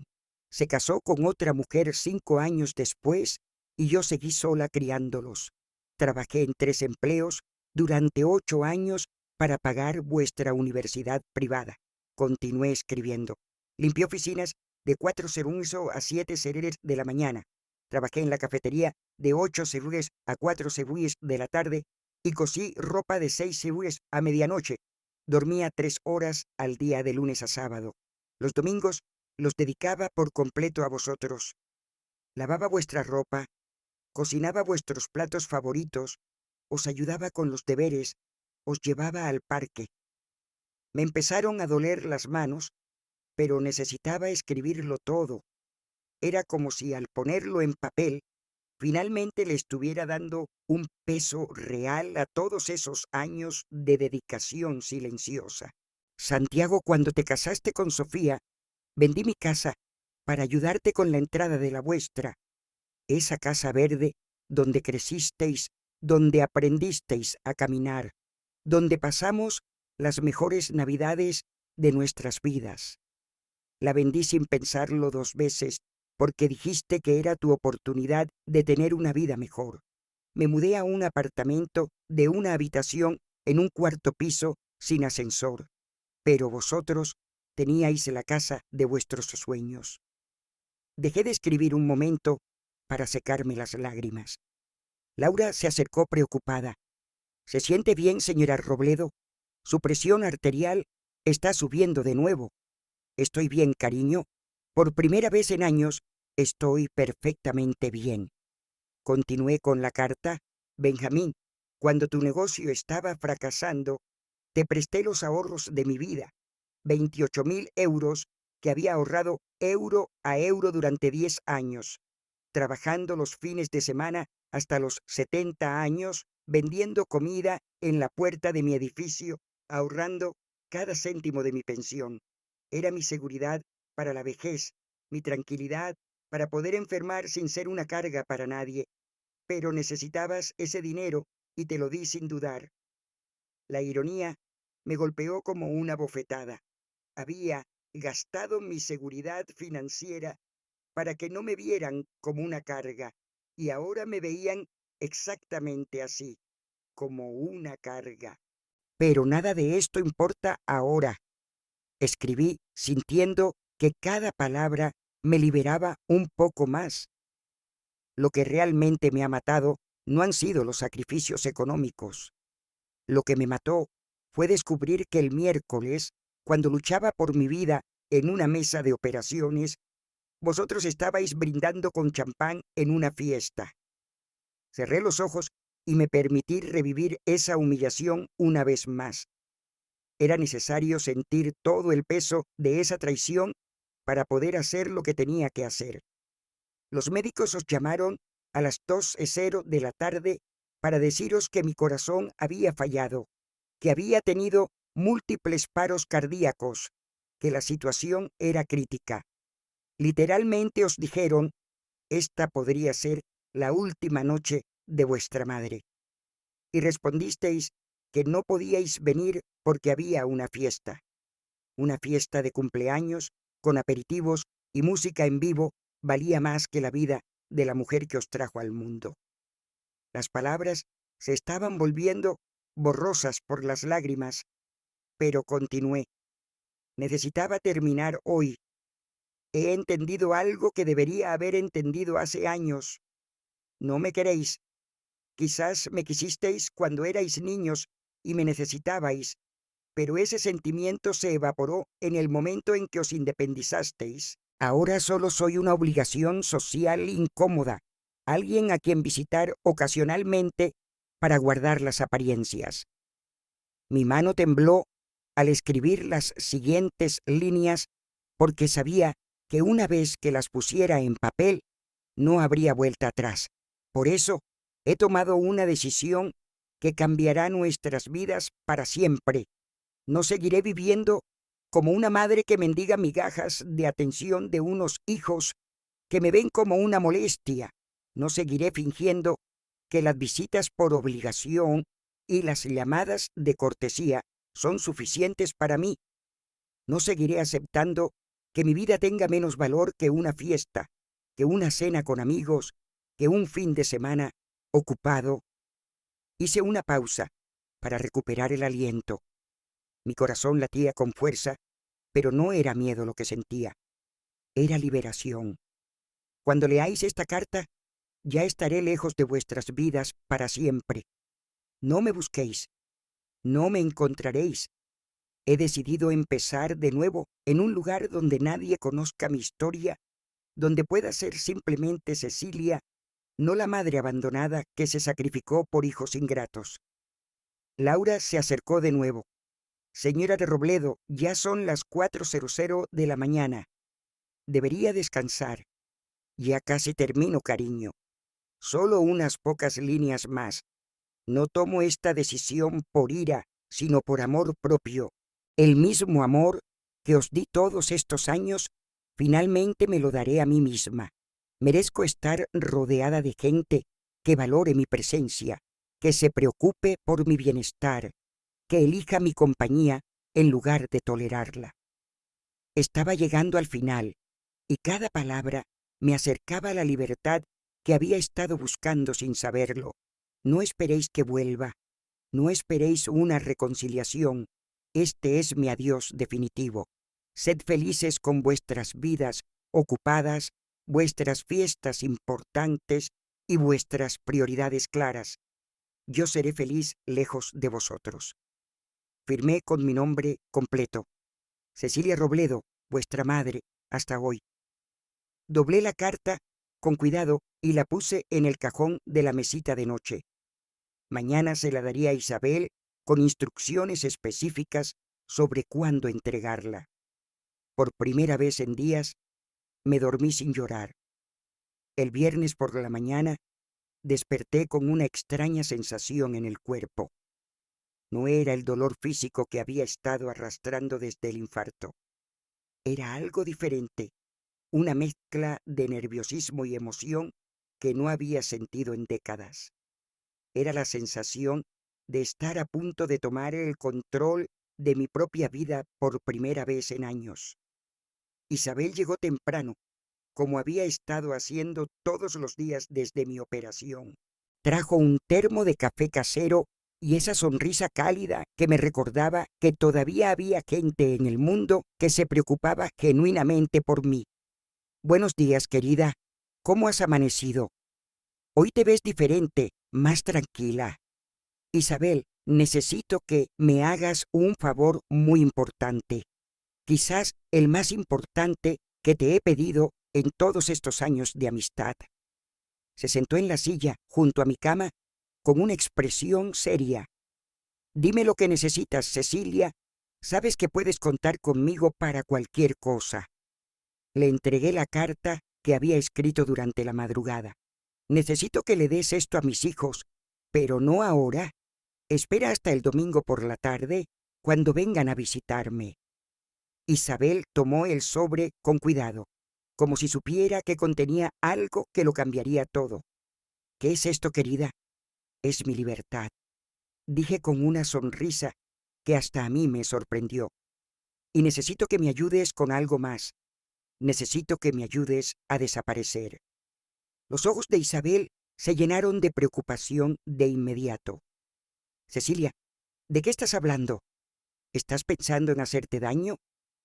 Se casó con otra mujer 5 años después y yo seguí sola criándolos. Trabajé en 3 empleos durante 8 años para pagar vuestra universidad privada. Continué escribiendo. Limpié oficinas de 4:00 a 7:00 de la mañana. Trabajé en la cafetería de 8:00 a 4:00 de la tarde y cosí ropa de 6:00 a medianoche. Dormía 3 horas al día de lunes a sábado. Los domingos los dedicaba por completo a vosotros. Lavaba vuestra ropa, cocinaba vuestros platos favoritos, os ayudaba con los deberes, os llevaba al parque. Me empezaron a doler las manos, pero necesitaba escribirlo todo. Era como si al ponerlo en papel, finalmente le estuviera dando un peso real a todos esos años de dedicación silenciosa. Santiago, cuando te casaste con Sofía, vendí mi casa para ayudarte con la entrada de la vuestra, esa casa verde donde crecisteis, donde aprendisteis a caminar, donde pasamos las mejores navidades de nuestras vidas. La vendí sin pensarlo 2 veces, porque dijiste que era tu oportunidad de tener una vida mejor. Me mudé a un apartamento de una habitación en un 4º piso sin ascensor, pero vosotros teníais la casa de vuestros sueños. Dejé de escribir un momento para secarme las lágrimas. Laura se acercó preocupada. ¿Se siente bien, señora Robledo? Su presión arterial está subiendo de nuevo. Estoy bien, cariño. Por primera vez en años, estoy perfectamente bien. Continué con la carta. Benjamín, cuando tu negocio estaba fracasando, te presté los ahorros de mi vida, 28.000 euros que había ahorrado euro a euro durante 10 años, trabajando los fines de semana hasta los 70 años, vendiendo comida en la puerta de mi edificio, ahorrando cada céntimo de mi pensión. Era mi seguridad para la vejez, mi tranquilidad para poder enfermar sin ser una carga para nadie. Pero necesitabas ese dinero y te lo di sin dudar. La ironía me golpeó como una bofetada. Había gastado mi seguridad financiera para que no me vieran como una carga, y ahora me veían exactamente así, como una carga. Pero nada de esto importa ahora, escribí, sintiendo que cada palabra me liberaba un poco más. Lo que realmente me ha matado no han sido los sacrificios económicos. Lo que me mató fue descubrir que el miércoles, cuando luchaba por mi vida en una mesa de operaciones, vosotros estabais brindando con champán en una fiesta. Cerré los ojos y me permití revivir esa humillación una vez más. Era necesario sentir todo el peso de esa traición para poder hacer lo que tenía que hacer. Los médicos os llamaron a las 2:00 de la tarde para deciros que mi corazón había fallado, que había tenido múltiples paros cardíacos, que la situación era crítica. Literalmente os dijeron, esta podría ser la última noche de vuestra madre. Y respondisteis que no podíais venir porque había una fiesta de cumpleaños, con aperitivos y música en vivo, valía más que la vida de la mujer que os trajo al mundo. Las palabras se estaban volviendo borrosas por las lágrimas, pero continué. Necesitaba terminar hoy. He entendido algo que debería haber entendido hace años. No me queréis. Quizás me quisisteis cuando erais niños y me necesitabais, pero ese sentimiento se evaporó en el momento en que os independizasteis. Ahora solo soy una obligación social incómoda, alguien a quien visitar ocasionalmente para guardar las apariencias. Mi mano tembló al escribir las siguientes líneas porque sabía que una vez que las pusiera en papel, no habría vuelta atrás. Por eso, he tomado una decisión que cambiará nuestras vidas para siempre. No seguiré viviendo como una madre que mendiga migajas de atención de unos hijos que me ven como una molestia. No seguiré fingiendo que las visitas por obligación y las llamadas de cortesía son suficientes para mí. No seguiré aceptando que mi vida tenga menos valor que una fiesta, que una cena con amigos, que un fin de semana ocupado. Hice una pausa para recuperar el aliento. Mi corazón latía con fuerza, pero no era miedo lo que sentía. Era liberación. Cuando leáis esta carta, ya estaré lejos de vuestras vidas para siempre. No me busquéis. No me encontraréis. He decidido empezar de nuevo en un lugar donde nadie conozca mi historia, donde pueda ser simplemente Cecilia, no la madre abandonada que se sacrificó por hijos ingratos. Laura se acercó de nuevo. Señora de Robledo, ya son las 4:00 de la mañana. Debería descansar. Ya casi termino, cariño. Solo unas pocas líneas más. No tomo esta decisión por ira, sino por amor propio. El mismo amor que os di todos estos años, finalmente me lo daré a mí misma. Merezco estar rodeada de gente que valore mi presencia, que se preocupe por mi bienestar, que elija mi compañía en lugar de tolerarla. Estaba llegando al final, y cada palabra me acercaba a la libertad que había estado buscando sin saberlo. No esperéis que vuelva, no esperéis una reconciliación. Este es mi adiós definitivo. Sed felices con vuestras vidas ocupadas, vuestras fiestas importantes y vuestras prioridades claras. Yo seré feliz lejos de vosotros. Firmé con mi nombre completo. Cecilia Robledo, vuestra madre, hasta hoy. Doblé la carta con cuidado y la puse en el cajón de la mesita de noche. Mañana se la daría a Isabel con instrucciones específicas sobre cuándo entregarla. Por primera vez en días, me dormí sin llorar. El viernes por la mañana, desperté con una extraña sensación en el cuerpo. No era el dolor físico que había estado arrastrando desde el infarto. Era algo diferente, una mezcla de nerviosismo y emoción que no había sentido en décadas. Era la sensación de estar a punto de tomar el control de mi propia vida por primera vez en años. Isabel llegó temprano, como había estado haciendo todos los días desde mi operación. Trajo un termo de café casero y esa sonrisa cálida que me recordaba que todavía había gente en el mundo que se preocupaba genuinamente por mí. Buenos días, querida. ¿Cómo has amanecido? Hoy te ves diferente, más tranquila. Isabel, necesito que me hagas un favor muy importante. Quizás el más importante que te he pedido en todos estos años de amistad. Se sentó en la silla junto a mi cama con una expresión seria. Dime lo que necesitas, Cecilia. Sabes que puedes contar conmigo para cualquier cosa. Le entregué la carta que había escrito durante la madrugada. Necesito que le des esto a mis hijos, pero no ahora. Espera hasta el domingo por la tarde, cuando vengan a visitarme. Isabel tomó el sobre con cuidado, como si supiera que contenía algo que lo cambiaría todo. ¿Qué es esto, querida? Es mi libertad, dije con una sonrisa que hasta a mí me sorprendió. Y necesito que me ayudes con algo más. Necesito que me ayudes a desaparecer. Los ojos de Isabel se llenaron de preocupación de inmediato. Cecilia, ¿de qué estás hablando? ¿Estás pensando en hacerte daño?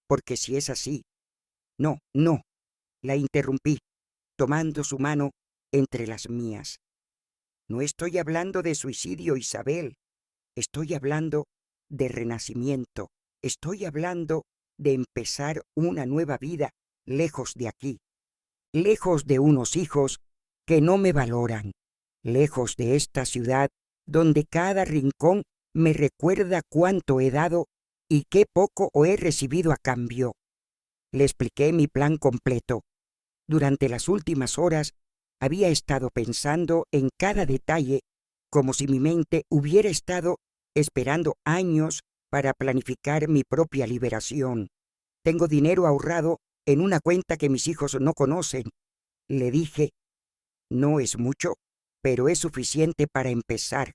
Porque si es así... No, no, la interrumpí, tomando su mano entre las mías. No estoy hablando de suicidio, Isabel. Estoy hablando de renacimiento. Estoy hablando de empezar una nueva vida lejos de aquí. Lejos de unos hijos que no me valoran. Lejos de esta ciudad donde cada rincón me recuerda cuánto he dado y qué poco he recibido a cambio. Le expliqué mi plan completo. Durante las últimas horas había estado pensando en cada detalle, como si mi mente hubiera estado esperando años para planificar mi propia liberación. Tengo dinero ahorrado en una cuenta que mis hijos no conocen. Le dije, no es mucho, pero es suficiente para empezar.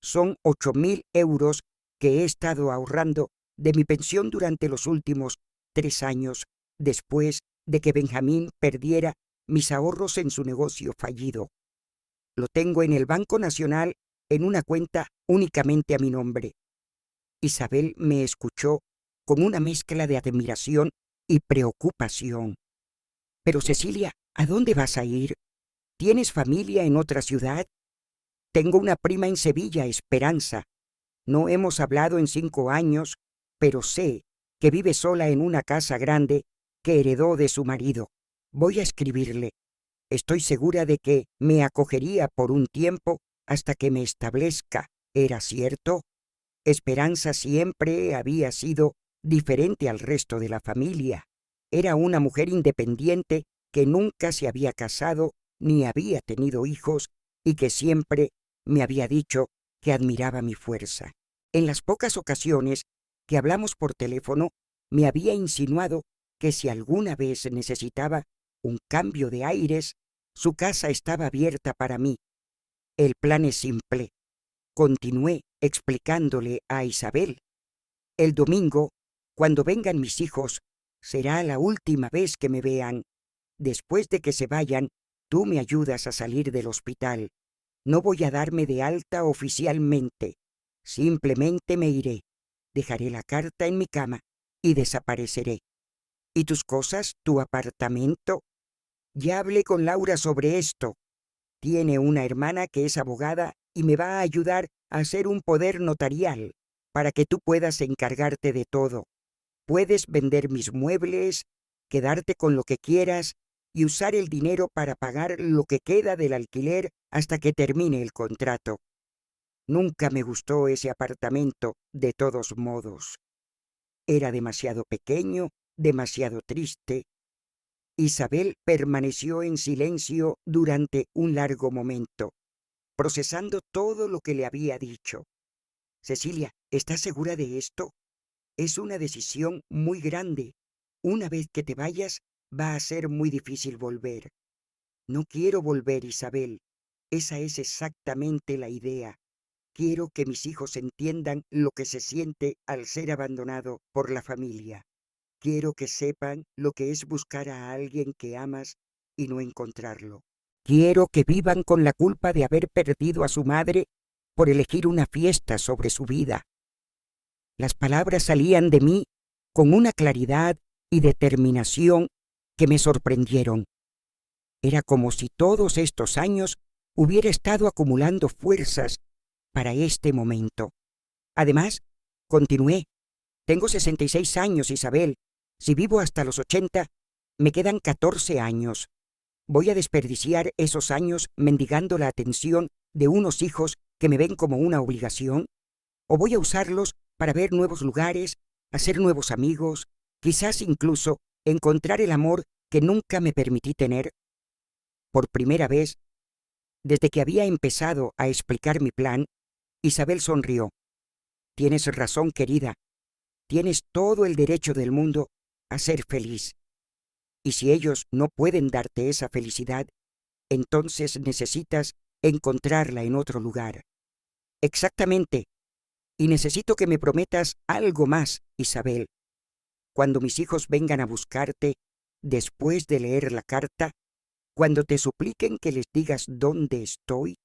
Son 8.000 euros que he estado ahorrando de mi pensión durante los últimos 3 años, después de que Benjamín perdiera mis ahorros en su negocio fallido. Lo tengo en el Banco Nacional en una cuenta únicamente a mi nombre. Isabel me escuchó con una mezcla de admiración y preocupación. Pero Cecilia, ¿a dónde vas a ir? ¿Tienes familia en otra ciudad? Tengo una prima en Sevilla, Esperanza. No hemos hablado en 5 años, pero sé que vive sola en una casa grande que heredó de su marido. Voy a escribirle. Estoy segura de que me acogería por un tiempo hasta que me establezca. ¿Era cierto? Esperanza siempre había sido diferente al resto de la familia. Era una mujer independiente que nunca se había casado ni había tenido hijos y que siempre me había dicho que admiraba mi fuerza. En las pocas ocasiones que hablamos por teléfono, me había insinuado que si alguna vez necesitaba un cambio de aires, su casa estaba abierta para mí. El plan es simple. Continué explicándole a Isabel. El domingo, cuando vengan mis hijos, será la última vez que me vean. Después de que se vayan, tú me ayudas a salir del hospital. No voy a darme de alta oficialmente. Simplemente me iré. Dejaré la carta en mi cama y desapareceré. ¿Y tus cosas, tu apartamento? Ya hablé con Laura sobre esto. Tiene una hermana que es abogada y me va a ayudar a hacer un poder notarial para que tú puedas encargarte de todo. Puedes vender mis muebles, quedarte con lo que quieras y usar el dinero para pagar lo que queda del alquiler hasta que termine el contrato. Nunca me gustó ese apartamento, de todos modos. Era demasiado pequeño, demasiado triste. Isabel permaneció en silencio durante un largo momento, procesando todo lo que le había dicho. Cecilia, ¿estás segura de esto? Es una decisión muy grande. Una vez que te vayas, va a ser muy difícil volver. No quiero volver, Isabel. Esa es exactamente la idea. Quiero que mis hijos entiendan lo que se siente al ser abandonado por la familia. Quiero que sepan lo que es buscar a alguien que amas y no encontrarlo. Quiero que vivan con la culpa de haber perdido a su madre por elegir una fiesta sobre su vida. Las palabras salían de mí con una claridad y determinación que me sorprendieron. Era como si todos estos años hubiera estado acumulando fuerzas para este momento. Además, continué, tengo 66 años, Isabel. Si vivo hasta los 80, me quedan 14 años. ¿Voy a desperdiciar esos años mendigando la atención de unos hijos que me ven como una obligación? ¿O voy a usarlos para ver nuevos lugares, hacer nuevos amigos, quizás incluso encontrar el amor que nunca me permití tener? Por primera vez, desde que había empezado a explicar mi plan, Isabel sonrió. Tienes razón, querida. Tienes todo el derecho del mundo a ser feliz. Y si ellos no pueden darte esa felicidad, entonces necesitas encontrarla en otro lugar. Exactamente. Y necesito que me prometas algo más, Isabel. Cuando mis hijos vengan a buscarte, después de leer la carta, cuando te supliquen que les digas dónde estoy,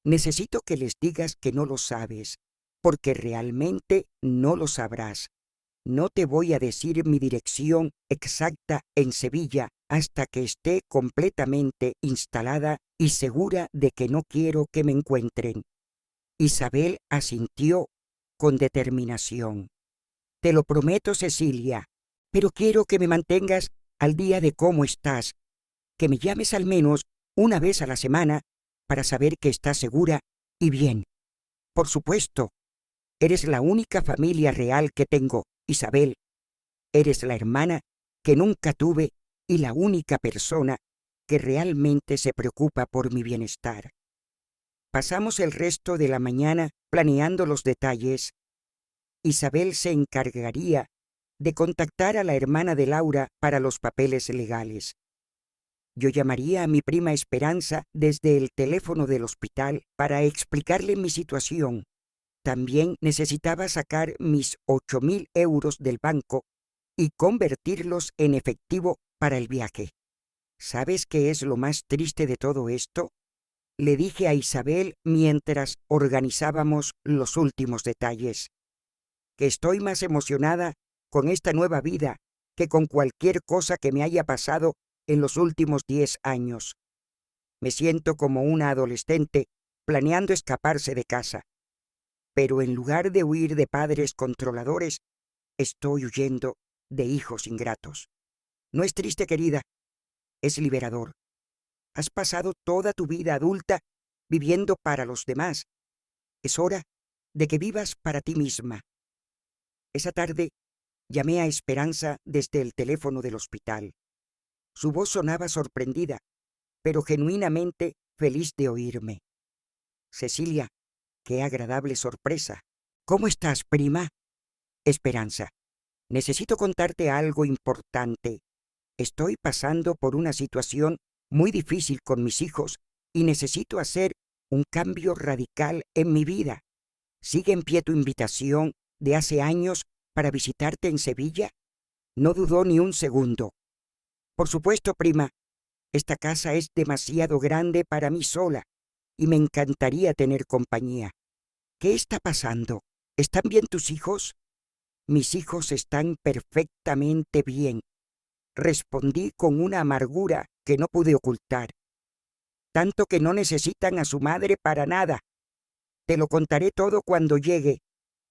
necesito que les digas que no lo sabes, porque realmente no lo sabrás. No te voy a decir mi dirección exacta en Sevilla hasta que esté completamente instalada y segura de que no quiero que me encuentren. Isabel asintió con determinación. Te lo prometo, Cecilia, pero quiero que me mantengas al día de cómo estás, que me llames al menos una vez a la semana para saber que estás segura y bien. Por supuesto, eres la única familia real que tengo, Isabel. Eres la hermana que nunca tuve y la única persona que realmente se preocupa por mi bienestar. Pasamos el resto de la mañana planeando los detalles. Isabel se encargaría de contactar a la hermana de Laura para los papeles legales. Yo llamaría a mi prima Esperanza desde el teléfono del hospital para explicarle mi situación. También necesitaba sacar mis 8.000 euros del banco y convertirlos en efectivo para el viaje. ¿Sabes qué es lo más triste de todo esto? Le dije a Isabel mientras organizábamos los últimos detalles, que estoy más emocionada con esta nueva vida que con cualquier cosa que me haya pasado en los últimos 10 años. Me siento como una adolescente planeando escaparse de casa. Pero en lugar de huir de padres controladores, estoy huyendo de hijos ingratos. No es triste, querida, es liberador. Has pasado toda tu vida adulta viviendo para los demás. Es hora de que vivas para ti misma. Esa tarde llamé a Esperanza desde el teléfono del hospital. Su voz sonaba sorprendida, pero genuinamente feliz de oírme. Cecilia, qué agradable sorpresa. ¿Cómo estás, prima? Esperanza, necesito contarte algo importante. Estoy pasando por una situación muy difícil con mis hijos y necesito hacer un cambio radical en mi vida. ¿Sigue en pie tu invitación de hace años para visitarte en Sevilla? No dudó ni un segundo. Por supuesto, prima. Esta casa es demasiado grande para mí sola y me encantaría tener compañía. ¿Qué está pasando? ¿Están bien tus hijos? Mis hijos están perfectamente bien, respondí con una amargura que no pude ocultar. Tanto que no necesitan a su madre para nada. Te lo contaré todo cuando llegue,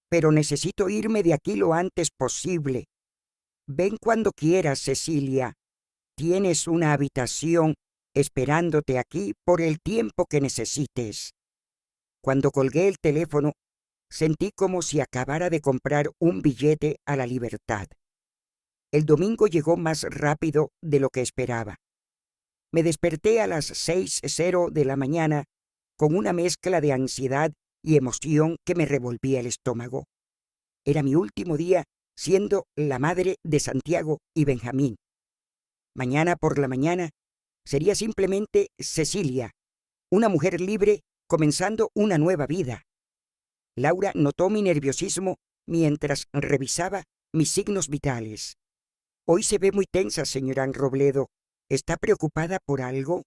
pero necesito irme de aquí lo antes posible. Ven cuando quieras, Cecilia. Tienes una habitación esperándote aquí por el tiempo que necesites. Cuando colgué el teléfono, sentí como si acabara de comprar un billete a la libertad. El domingo llegó más rápido de lo que esperaba. Me desperté a las 6:00 de la mañana con una mezcla de ansiedad y emoción que me revolvía el estómago. Era mi último día siendo la madre de Santiago y Benjamín. Mañana por la mañana sería simplemente Cecilia, una mujer libre comenzando una nueva vida. Laura notó mi nerviosismo mientras revisaba mis signos vitales. Hoy se ve muy tensa, señora Robledo. ¿Está preocupada por algo?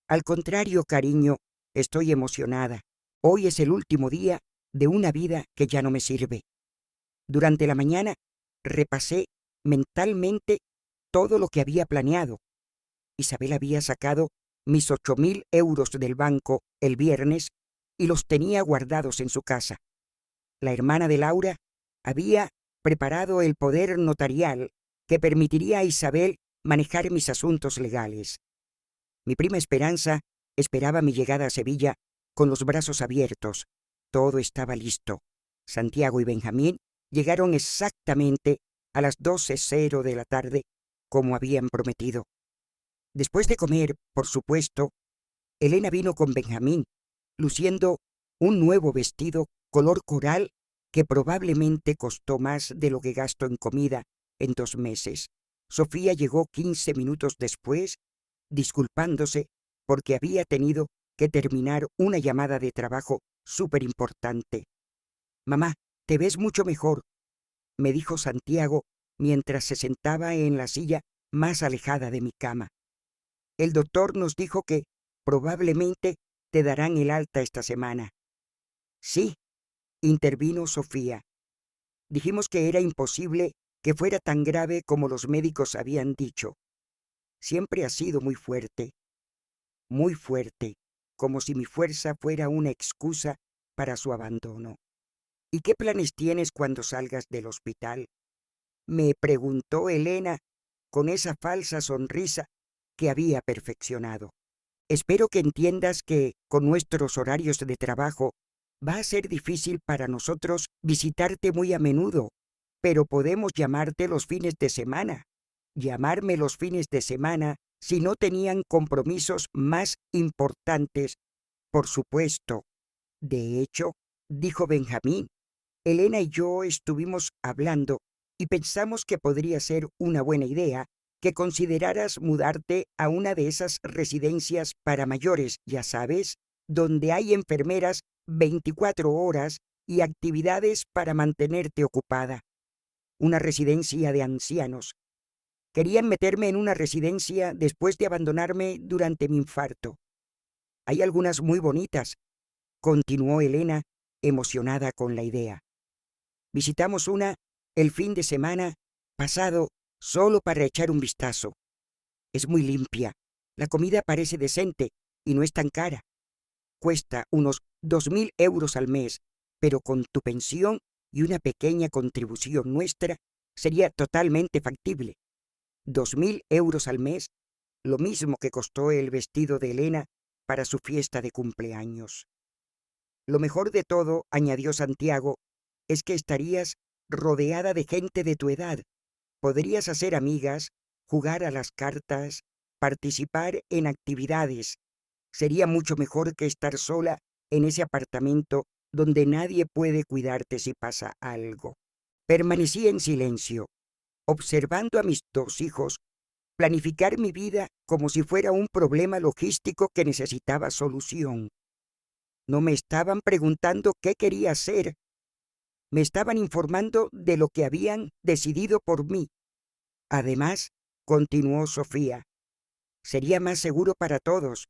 Al contrario, cariño, estoy emocionada. Hoy es el último día de una vida que ya no me sirve. Durante la mañana repasé mentalmente todo lo que había planeado. Isabel había sacado mis 8.000 euros del banco el viernes y los tenía guardados en su casa. La hermana de Laura había preparado el poder notarial que permitiría a Isabel manejar mis asuntos legales. Mi prima Esperanza esperaba mi llegada a Sevilla con los brazos abiertos. Todo estaba listo. Santiago y Benjamín llegaron exactamente a las 12:00 de la tarde, como habían prometido. Después de comer, por supuesto, Elena vino con Benjamín, luciendo un nuevo vestido color coral que probablemente costó más de lo que gasto en comida en 2 meses. Sofía llegó 15 minutos después, disculpándose porque había tenido que terminar una llamada de trabajo súper importante. «Mamá, te ves mucho mejor», me dijo Santiago mientras se sentaba en la silla más alejada de mi cama. «El doctor nos dijo que probablemente te darán el alta esta semana». «Sí», intervino Sofía. «Dijimos que era imposible que fuera tan grave como los médicos habían dicho. Siempre ha sido muy fuerte, como si mi fuerza fuera una excusa para su abandono. ¿Y qué planes tienes cuando salgas del hospital?», me preguntó Elena con esa falsa sonrisa que había perfeccionado. «Espero que entiendas que, con nuestros horarios de trabajo, va a ser difícil para nosotros visitarte muy a menudo, pero podemos llamarte los fines de semana». Llamarme los fines de semana si no tenían compromisos más importantes, por supuesto. De hecho, dijo Benjamín, Elena y yo estuvimos hablando y pensamos que podría ser una buena idea que consideraras mudarte a una de esas residencias para mayores, ya sabes, donde hay enfermeras 24 horas y actividades para mantenerte ocupada. Una residencia de ancianos. Querían meterme en una residencia después de abandonarme durante mi infarto. Hay algunas muy bonitas, continuó Elena, emocionada con la idea. Visitamos una el fin de semana pasado solo para echar un vistazo. Es muy limpia, la comida parece decente y no es tan cara. Cuesta unos 2.000 euros al mes, pero con tu pensión y una pequeña contribución nuestra sería totalmente factible. 2.000 euros al mes, lo mismo que costó el vestido de Elena para su fiesta de cumpleaños. Lo mejor de todo, añadió Santiago, es que estarías rodeada de gente de tu edad. Podrías hacer amigas, jugar a las cartas, participar en actividades. Sería mucho mejor que estar sola en ese apartamento donde nadie puede cuidarte si pasa algo. Permanecí en silencio, observando a mis 2 hijos planificar mi vida como si fuera un problema logístico que necesitaba solución. No me estaban preguntando qué quería hacer, me estaban informando de lo que habían decidido por mí. Además, continuó Sofía, sería más seguro para todos.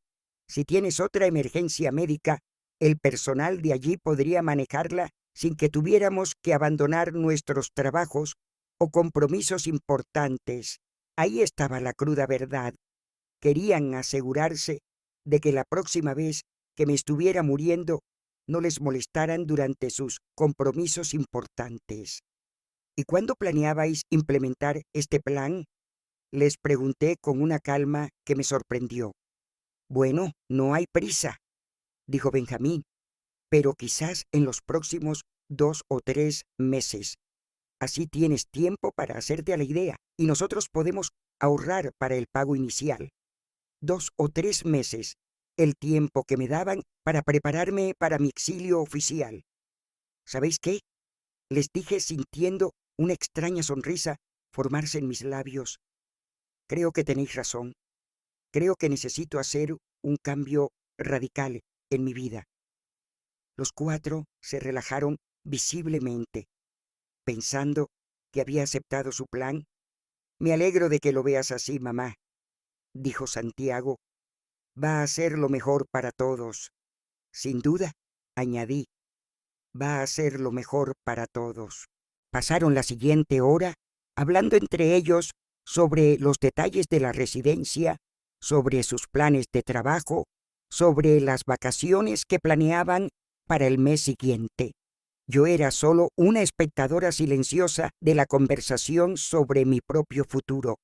Si tienes otra emergencia médica, el personal de allí podría manejarla sin que tuviéramos que abandonar nuestros trabajos o compromisos importantes. Ahí estaba la cruda verdad. Querían asegurarse de que la próxima vez que me estuviera muriendo no les molestaran durante sus compromisos importantes. ¿Y cuándo planeabais implementar este plan? Les pregunté con una calma que me sorprendió. Bueno, no hay prisa, dijo Benjamín, pero quizás en los próximos 2 o 3 meses. Así tienes tiempo para hacerte a la idea y nosotros podemos ahorrar para el pago inicial. 2 o 3 meses, el tiempo que me daban para prepararme para mi exilio oficial. ¿Sabéis qué? Les dije sintiendo una extraña sonrisa formarse en mis labios. Creo que tenéis razón. Creo que necesito hacer un cambio radical en mi vida. Los 4 se relajaron visiblemente, pensando que había aceptado su plan. Me alegro de que lo veas así, mamá, dijo Santiago. Va a ser lo mejor para todos. Sin duda, añadí, va a ser lo mejor para todos. Pasaron la siguiente hora hablando entre ellos sobre los detalles de la residencia, sobre sus planes de trabajo, sobre las vacaciones que planeaban para el mes siguiente. Yo era solo una espectadora silenciosa de la conversación sobre mi propio futuro.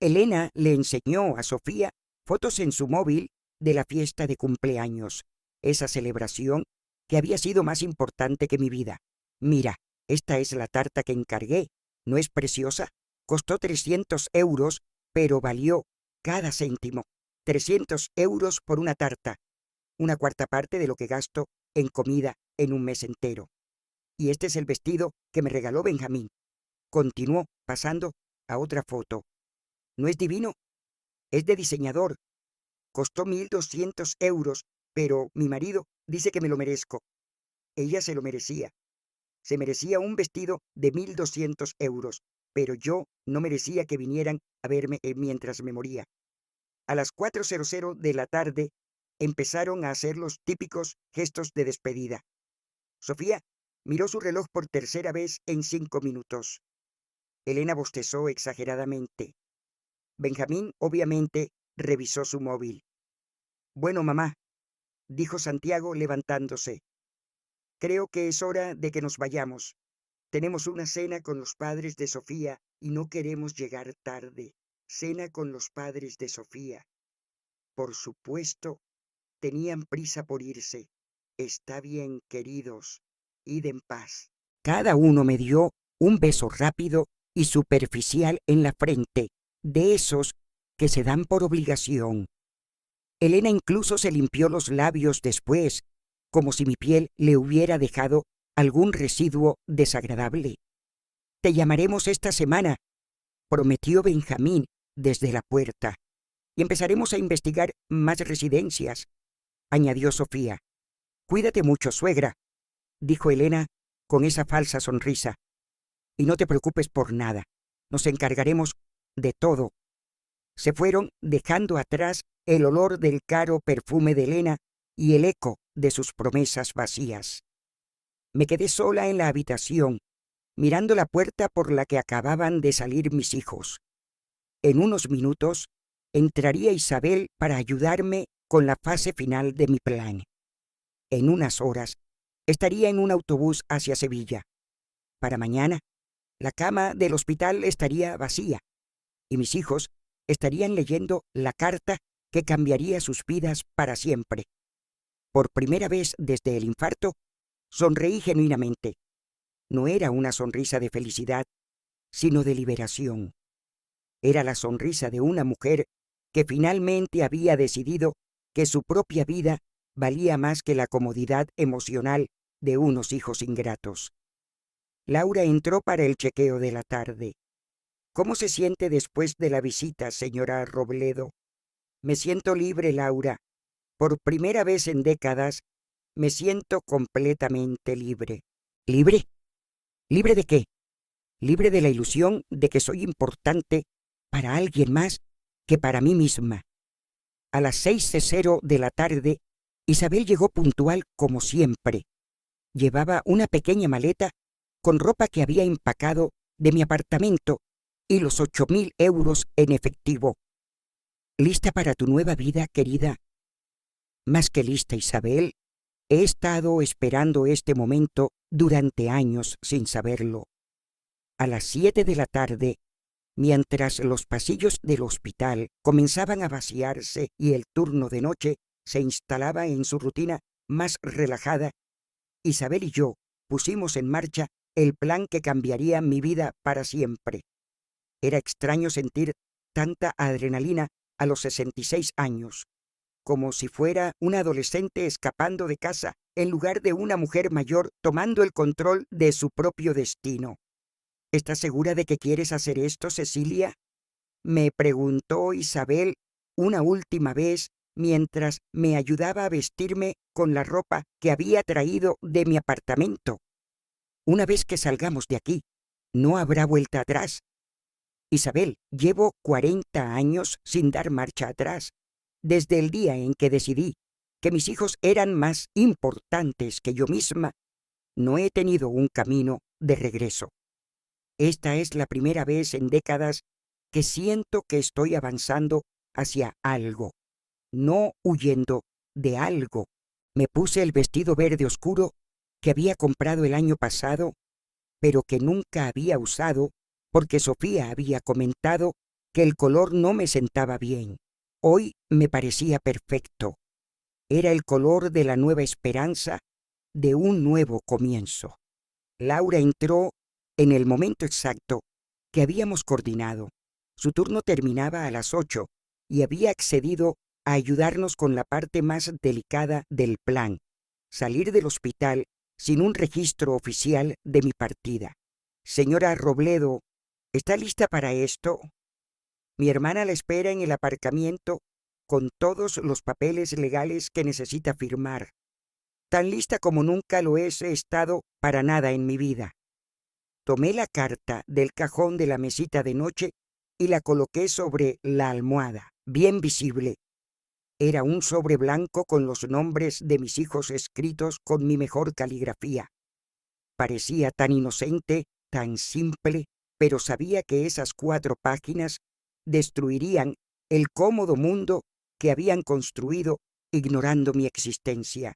Elena le enseñó a Sofía fotos en su móvil de la fiesta de cumpleaños, esa celebración que había sido más importante que mi vida. Mira, esta es la tarta que encargué. ¿No es preciosa? Costó 300 euros, pero valió cada céntimo. 300 euros por una tarta, una cuarta parte de lo que gasto en comida en un mes entero. Y este es el vestido que me regaló Benjamín. Continuó pasando a otra foto. ¿No es divino? Es de diseñador. Costó 1.200 euros, pero mi marido dice que me lo merezco. Ella se lo merecía. Se merecía un vestido de 1.200 euros, pero yo no merecía que vinieran a verme mientras me moría. A las 4:00 de la tarde empezaron a hacer los típicos gestos de despedida. Sofía miró su reloj por tercera vez en 5 minutos. Elena bostezó exageradamente. Benjamín, obviamente, revisó su móvil. Bueno, mamá, dijo Santiago levantándose. Creo que es hora de que nos vayamos. Tenemos una cena con los padres de Sofía y no queremos llegar tarde. Cena con los padres de Sofía. Por supuesto, tenían prisa por irse. Está bien, queridos. Id en paz. Cada uno me dio un beso rápido y superficial en la frente, de esos que se dan por obligación. Elena incluso se limpió los labios después, como si mi piel le hubiera dejado algún residuo desagradable. Te llamaremos esta semana, prometió Benjamín desde la puerta, y empezaremos a investigar más residencias, añadió Sofía. Cuídate mucho, suegra, dijo Elena con esa falsa sonrisa, y no te preocupes por nada, nos encargaremos de todo. Se fueron dejando atrás el olor del caro perfume de Elena y el eco de sus promesas vacías. Me quedé sola en la habitación, mirando la puerta por la que acababan de salir mis hijos. En unos minutos entraría Isabel para ayudarme con la fase final de mi plan. En unas horas estaría en un autobús hacia Sevilla. Para mañana, la cama del hospital estaría vacía y mis hijos estarían leyendo la carta que cambiaría sus vidas para siempre. Por primera vez desde el infarto, sonreí genuinamente. No era una sonrisa de felicidad, sino de liberación. Era la sonrisa de una mujer que finalmente había decidido que su propia vida valía más que la comodidad emocional de unos hijos ingratos. Laura entró para el chequeo de la tarde. ¿Cómo se siente después de la visita, señora Robledo? Me siento libre, Laura. Por primera vez en décadas, me siento completamente libre. ¿Libre? ¿Libre de qué? Libre de la ilusión de que soy importante para alguien más que para mí misma. A las 6:00 de la tarde, Isabel llegó puntual como siempre. Llevaba una pequeña maleta con ropa que había empacado de mi apartamento y los 8.000 euros en efectivo. ¿Lista para tu nueva vida, querida? Más que lista, Isabel. He estado esperando este momento durante años sin saberlo. A las 7 de la tarde, mientras los pasillos del hospital comenzaban a vaciarse y el turno de noche se instalaba en su rutina más relajada, Isabel y yo pusimos en marcha el plan que cambiaría mi vida para siempre. Era extraño sentir tanta adrenalina a los 66 años, como si fuera una adolescente escapando de casa en lugar de una mujer mayor tomando el control de su propio destino. ¿Estás segura de que quieres hacer esto, Cecilia?, me preguntó Isabel una última vez mientras me ayudaba a vestirme con la ropa que había traído de mi apartamento. Una vez que salgamos de aquí, no habrá vuelta atrás. Isabel, llevo 40 años sin dar marcha atrás, desde el día en que decidí que mis hijos eran más importantes que yo misma. No he tenido un camino de regreso. Esta es la primera vez en décadas que siento que estoy avanzando hacia algo, no huyendo de algo. Me puse el vestido verde oscuro que había comprado el año pasado, pero que nunca había usado porque Sofía había comentado que el color no me sentaba bien. Hoy me parecía perfecto. Era el color de la nueva esperanza, de un nuevo comienzo. Laura entró en el momento exacto que habíamos coordinado. Su turno terminaba a las 8 y había accedido a ayudarnos con la parte más delicada del plan: salir del hospital sin un registro oficial de mi partida. Señora Robledo, ¿está lista para esto? Mi hermana la espera en el aparcamiento con todos los papeles legales que necesita firmar. Tan lista como nunca lo he estado para nada en mi vida. Tomé la carta del cajón de la mesita de noche y la coloqué sobre la almohada, bien visible. Era un sobre blanco con los nombres de mis hijos escritos con mi mejor caligrafía. Parecía tan inocente, tan simple, pero sabía que esas 4 páginas destruirían el cómodo mundo que habían construido ignorando mi existencia.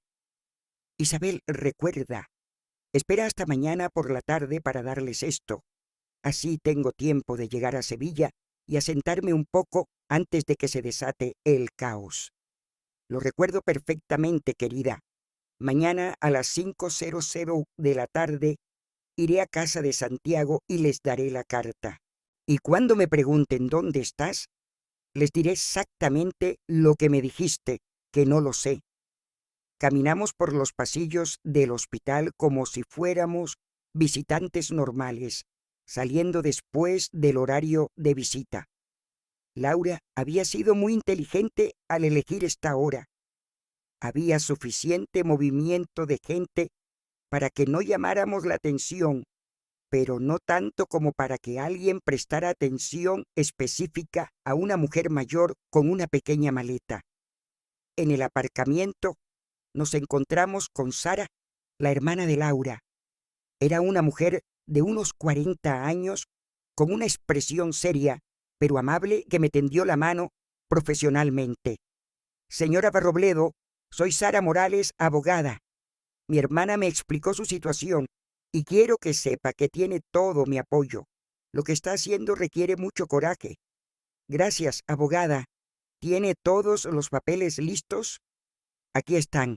Isabel, recuerda, espera hasta mañana por la tarde para darles esto. Así tengo tiempo de llegar a Sevilla y asentarme un poco antes de que se desate el caos. Lo recuerdo perfectamente, querida. Mañana a las 5:00 de la tarde iré a casa de Santiago y les daré la carta. Y cuando me pregunten dónde estás, les diré exactamente lo que me dijiste, que no lo sé. Caminamos por los pasillos del hospital como si fuéramos visitantes normales, saliendo después del horario de visita. Laura había sido muy inteligente al elegir esta hora. Había suficiente movimiento de gente para que no llamáramos la atención, pero no tanto como para que alguien prestara atención específica a una mujer mayor con una pequeña maleta. En el aparcamiento nos encontramos con Sara, la hermana de Laura. Era una mujer de unos 40 años, con una expresión seria, pero amable, que me tendió la mano profesionalmente. Señora Robledo, soy Sara Morales, abogada. Mi hermana me explicó su situación y quiero que sepa que tiene todo mi apoyo. Lo que está haciendo requiere mucho coraje. Gracias, abogada. ¿Tiene todos los papeles listos? Aquí están.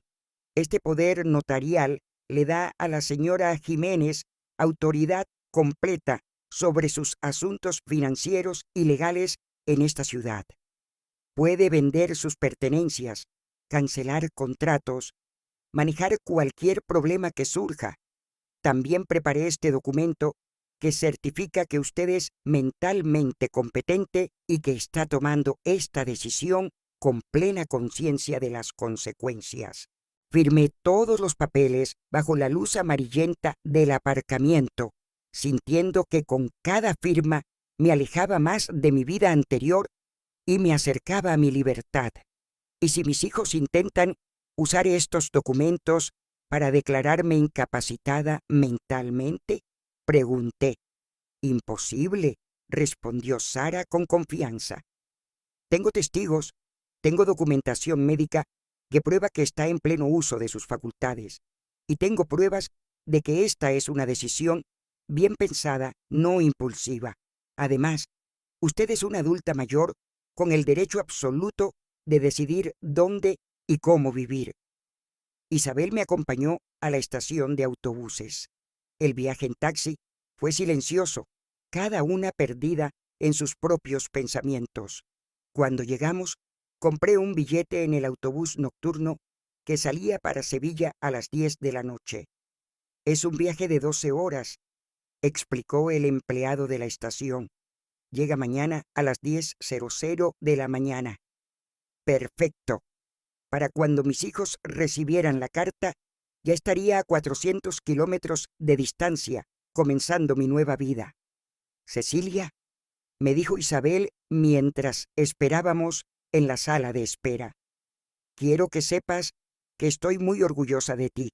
Este poder notarial le da a la señora Jiménez autoridad completa sobre sus asuntos financieros y legales en esta ciudad. Puede vender sus pertenencias, cancelar contratos, manejar cualquier problema que surja. También preparé este documento que certifica que usted es mentalmente competente y que está tomando esta decisión con plena conciencia de las consecuencias. Firmé todos los papeles bajo la luz amarillenta del aparcamiento, sintiendo que con cada firma me alejaba más de mi vida anterior y me acercaba a mi libertad. ¿Y si mis hijos intentan usar estos documentos para declararme incapacitada mentalmente?, pregunté. Imposible, respondió Sara con confianza. Tengo testigos, tengo documentación médica que prueba que está en pleno uso de sus facultades, y tengo pruebas de que esta es una decisión bien pensada, no impulsiva. Además, usted es una adulta mayor con el derecho absoluto de decidir dónde y cómo vivir. Isabel me acompañó a la estación de autobuses. El viaje en taxi fue silencioso, cada una perdida en sus propios pensamientos. Cuando llegamos, compré un billete en el autobús nocturno que salía para Sevilla a las 10 de la noche. Es un viaje de 12 horas, explicó el empleado de la estación. Llega mañana a las 10:00 de la mañana. Perfecto. Para cuando mis hijos recibieran la carta, ya estaría a 400 kilómetros de distancia, comenzando mi nueva vida. Cecilia, me dijo Isabel mientras esperábamos en la sala de espera. Quiero que sepas que estoy muy orgullosa de ti.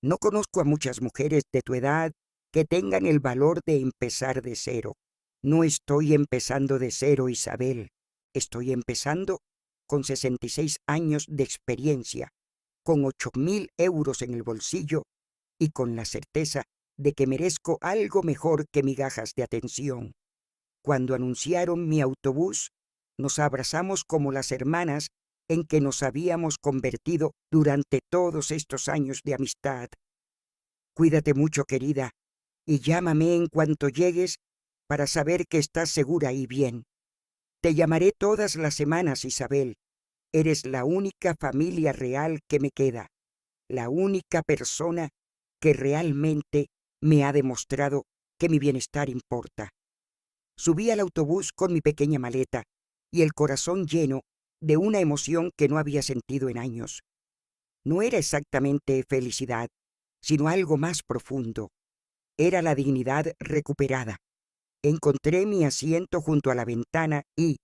No conozco a muchas mujeres de tu edad que tengan el valor de empezar de cero. No estoy empezando de cero, Isabel. Estoy empezando con 66 años de experiencia, con 8.000 euros en el bolsillo y con la certeza de que merezco algo mejor que migajas de atención. Cuando anunciaron mi autobús, nos abrazamos como las hermanas en que nos habíamos convertido durante todos estos años de amistad. Cuídate mucho, querida, y llámame en cuanto llegues para saber que estás segura y bien. Te llamaré todas las semanas, Isabel. Eres la única familia real que me queda, la única persona que realmente me ha demostrado que mi bienestar importa. Subí al autobús con mi pequeña maleta y el corazón lleno de una emoción que no había sentido en años. No era exactamente felicidad, sino algo más profundo. Era la dignidad recuperada. Encontré mi asiento junto a la ventana y,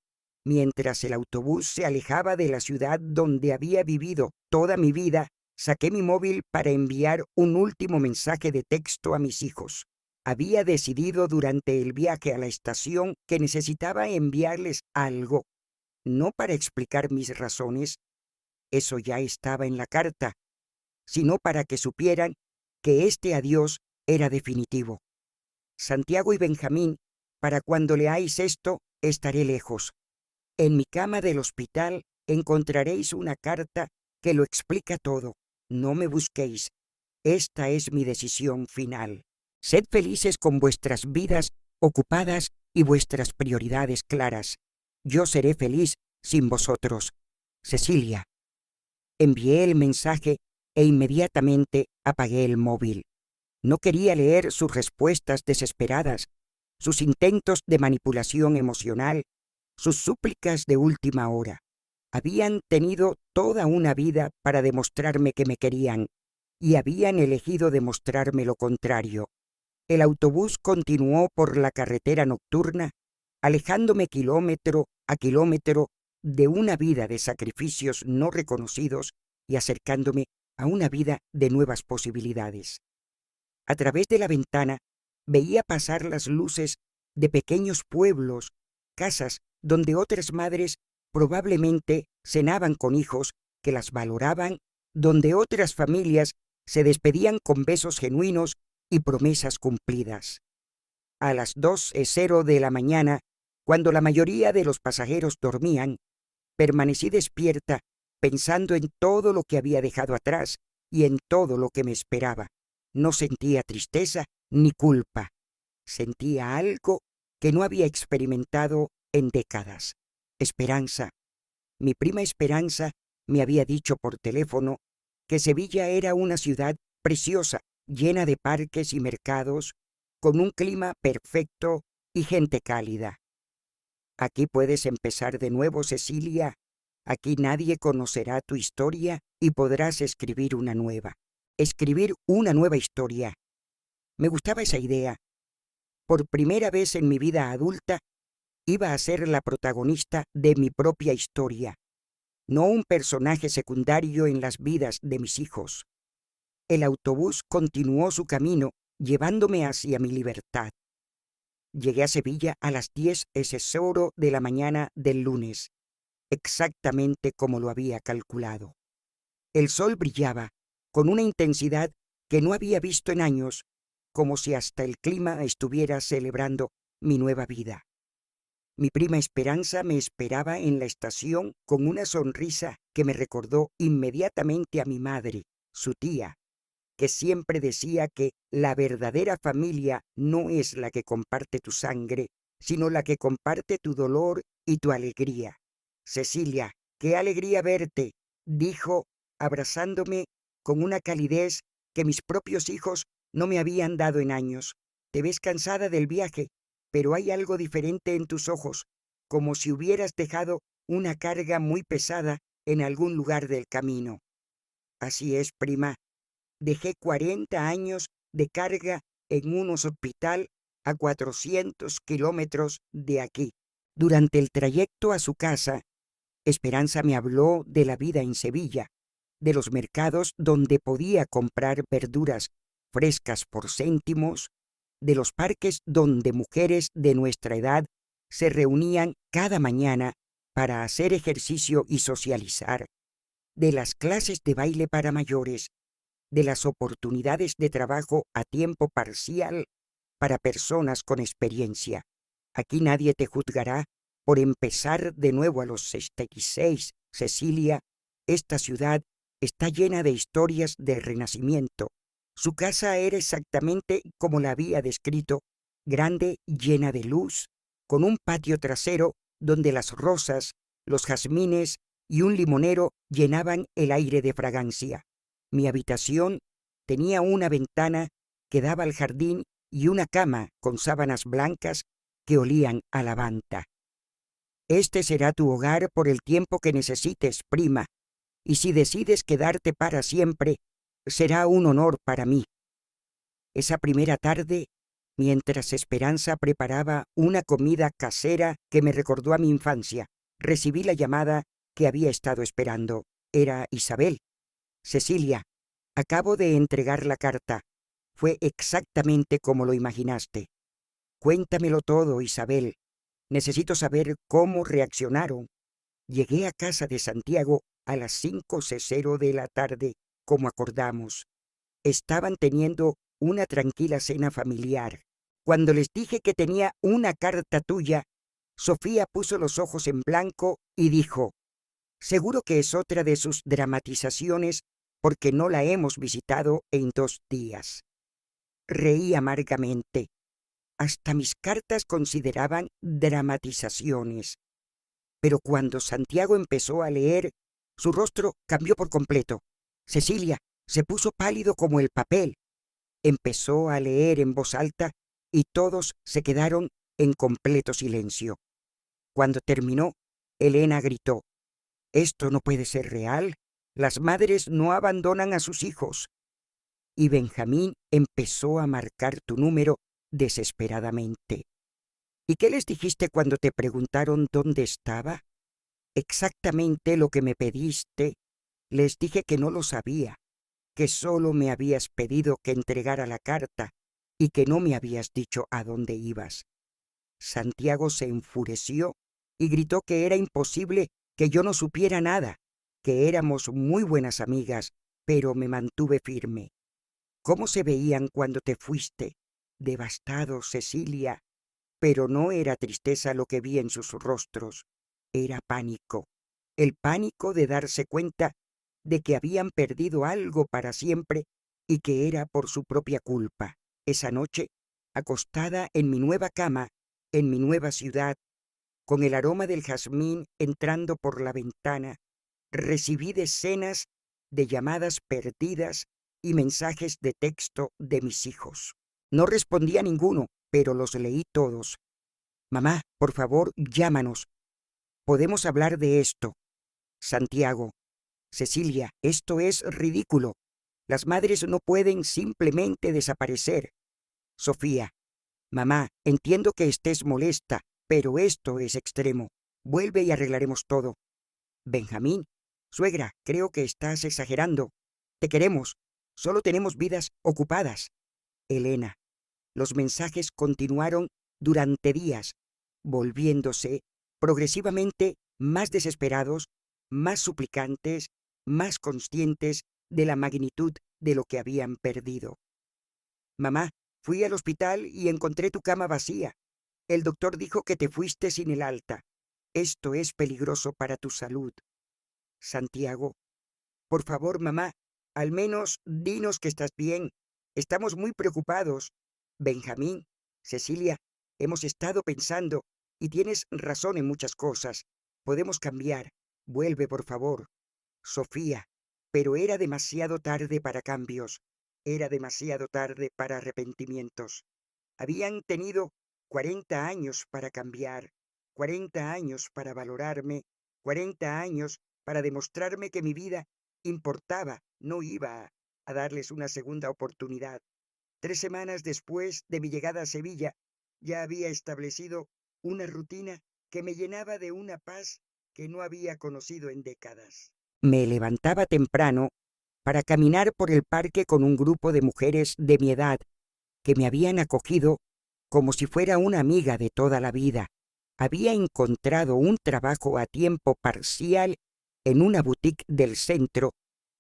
mientras el autobús se alejaba de la ciudad donde había vivido toda mi vida, saqué mi móvil para enviar un último mensaje de texto a mis hijos. Había decidido durante el viaje a la estación que necesitaba enviarles algo, no para explicar mis razones, eso ya estaba en la carta, sino para que supieran que este adiós era definitivo. Santiago y Benjamín, para cuando leáis esto, estaré lejos. En mi cama del hospital encontraréis una carta que lo explica todo. No me busquéis. Esta es mi decisión final. Sed felices con vuestras vidas ocupadas y vuestras prioridades claras. Yo seré feliz sin vosotros. Cecilia. Envié el mensaje e inmediatamente apagué el móvil. No quería leer sus respuestas desesperadas, sus intentos de manipulación emocional, sus súplicas de última hora. Habían tenido toda una vida para demostrarme que me querían y habían elegido demostrarme lo contrario. El autobús continuó por la carretera nocturna, alejándome kilómetro a kilómetro de una vida de sacrificios no reconocidos y acercándome a una vida de nuevas posibilidades. A través de la ventana veía pasar las luces de pequeños pueblos, casas donde otras madres probablemente cenaban con hijos que las valoraban, donde otras familias se despedían con besos genuinos y promesas cumplidas. A las 2:00 de la mañana, cuando la mayoría de los pasajeros dormían, permanecí despierta pensando en todo lo que había dejado atrás y en todo lo que me esperaba. No sentía tristeza ni culpa. Sentía algo que no había experimentado en décadas. Esperanza. Mi prima Esperanza me había dicho por teléfono que Sevilla era una ciudad preciosa, llena de parques y mercados, con un clima perfecto y gente cálida. Aquí puedes empezar de nuevo, Cecilia. Aquí nadie conocerá tu historia y podrás escribir una nueva. Escribir una nueva historia. Me gustaba esa idea. Por primera vez en mi vida adulta, iba a ser la protagonista de mi propia historia, no un personaje secundario en las vidas de mis hijos. El autobús continuó su camino, llevándome hacia mi libertad. Llegué a Sevilla a las 10:00 de la mañana del lunes, exactamente como lo había calculado. El sol brillaba con una intensidad que no había visto en años, como si hasta el clima estuviera celebrando mi nueva vida. Mi prima Esperanza me esperaba en la estación con una sonrisa que me recordó inmediatamente a mi madre, su tía, que siempre decía que la verdadera familia no es la que comparte tu sangre, sino la que comparte tu dolor y tu alegría. Cecilia, qué alegría verte, dijo, abrazándome con una calidez que mis propios hijos no me habían dado en años. Te ves cansada del viaje, pero hay algo diferente en tus ojos, como si hubieras dejado una carga muy pesada en algún lugar del camino. Así es, prima. Dejé 40 años de carga en un hospital a 400 kilómetros de aquí. Durante el trayecto a su casa, Esperanza me habló de la vida en Sevilla, de los mercados donde podía comprar verduras frescas por céntimos, de los parques donde mujeres de nuestra edad se reunían cada mañana para hacer ejercicio y socializar, de las clases de baile para mayores, de las oportunidades de trabajo a tiempo parcial para personas con experiencia. Aquí nadie te juzgará por empezar de nuevo a los 66. Cecilia, esta ciudad está llena de historias de renacimiento. Su casa era exactamente como la había descrito, grande, llena de luz, con un patio trasero donde las rosas, los jazmines y un limonero llenaban el aire de fragancia. Mi habitación tenía una ventana que daba al jardín y una cama con sábanas blancas que olían a lavanda. Este será tu hogar por el tiempo que necesites, prima, y si decides quedarte para siempre, será un honor para mí. Esa primera tarde, mientras Esperanza preparaba una comida casera que me recordó a mi infancia, recibí la llamada que había estado esperando. Era Isabel. Cecilia, acabo de entregar la carta. Fue exactamente como lo imaginaste. Cuéntamelo todo, Isabel. Necesito saber cómo reaccionaron. Llegué a casa de Santiago a las 5:00 de la tarde, como acordamos. Estaban teniendo una tranquila cena familiar. Cuando les dije que tenía una carta tuya, Sofía puso los ojos en blanco y dijo: «Seguro que es otra de sus dramatizaciones porque no la hemos visitado en 2 días». Reí amargamente. Hasta mis cartas consideraban dramatizaciones. Pero cuando Santiago empezó a leer, su rostro cambió por completo. Cecilia se puso pálido como el papel. Empezó a leer en voz alta y todos se quedaron en completo silencio. Cuando terminó, Elena gritó: «Esto no puede ser real. Las madres no abandonan a sus hijos». Y Benjamín empezó a marcar tu número desesperadamente. ¿Y qué les dijiste cuando te preguntaron dónde estaba? Exactamente lo que me pediste. Les dije que no lo sabía, que solo me habías pedido que entregara la carta y que no me habías dicho a dónde ibas. Santiago se enfureció y gritó que era imposible que yo no supiera nada, que éramos muy buenas amigas, pero me mantuve firme. ¿Cómo se veían cuando te fuiste? Devastados, Cecilia. Pero no era tristeza lo que vi en sus rostros, era pánico. El pánico de darse cuenta de que habían perdido algo para siempre y que era por su propia culpa. Esa noche, acostada en mi nueva cama, en mi nueva ciudad, con el aroma del jazmín entrando por la ventana, recibí decenas de llamadas perdidas y mensajes de texto de mis hijos. No respondí a ninguno, pero los leí todos. «Mamá, por favor, llámanos. Podemos hablar de esto». Santiago: «Cecilia, esto es ridículo. Las madres no pueden simplemente desaparecer». Sofía: «Mamá, entiendo que estés molesta, pero esto es extremo. Vuelve y arreglaremos todo». Benjamín: «Suegra, creo que estás exagerando. Te queremos. Solo tenemos vidas ocupadas». Elena: «Los mensajes continuaron durante días, volviéndose progresivamente más desesperados, más suplicantes, más conscientes de la magnitud de lo que habían perdido. Mamá, Fui al hospital y encontré tu cama vacía. El doctor dijo que te fuiste sin el alta. Esto es peligroso para tu salud. Santiago, por favor, mamá, al menos dinos que estás bien. Estamos muy preocupados. Benjamín, Cecilia, hemos estado pensando y tienes razón en muchas cosas. Podemos cambiar. Vuelve, por favor. Sofía, pero era demasiado tarde para cambios. Era demasiado tarde para arrepentimientos. Habían tenido 40 años para cambiar, 40 años para valorarme, 40 años para demostrarme que mi vida importaba, no iba a darles una segunda oportunidad. 3 semanas después de mi llegada a Sevilla, ya había establecido una rutina que me llenaba de una paz que no había conocido en décadas. Me levantaba temprano para caminar por el parque con un grupo de mujeres de mi edad que me habían acogido como si fuera una amiga de toda la vida. Había encontrado un trabajo a tiempo parcial en una boutique del centro,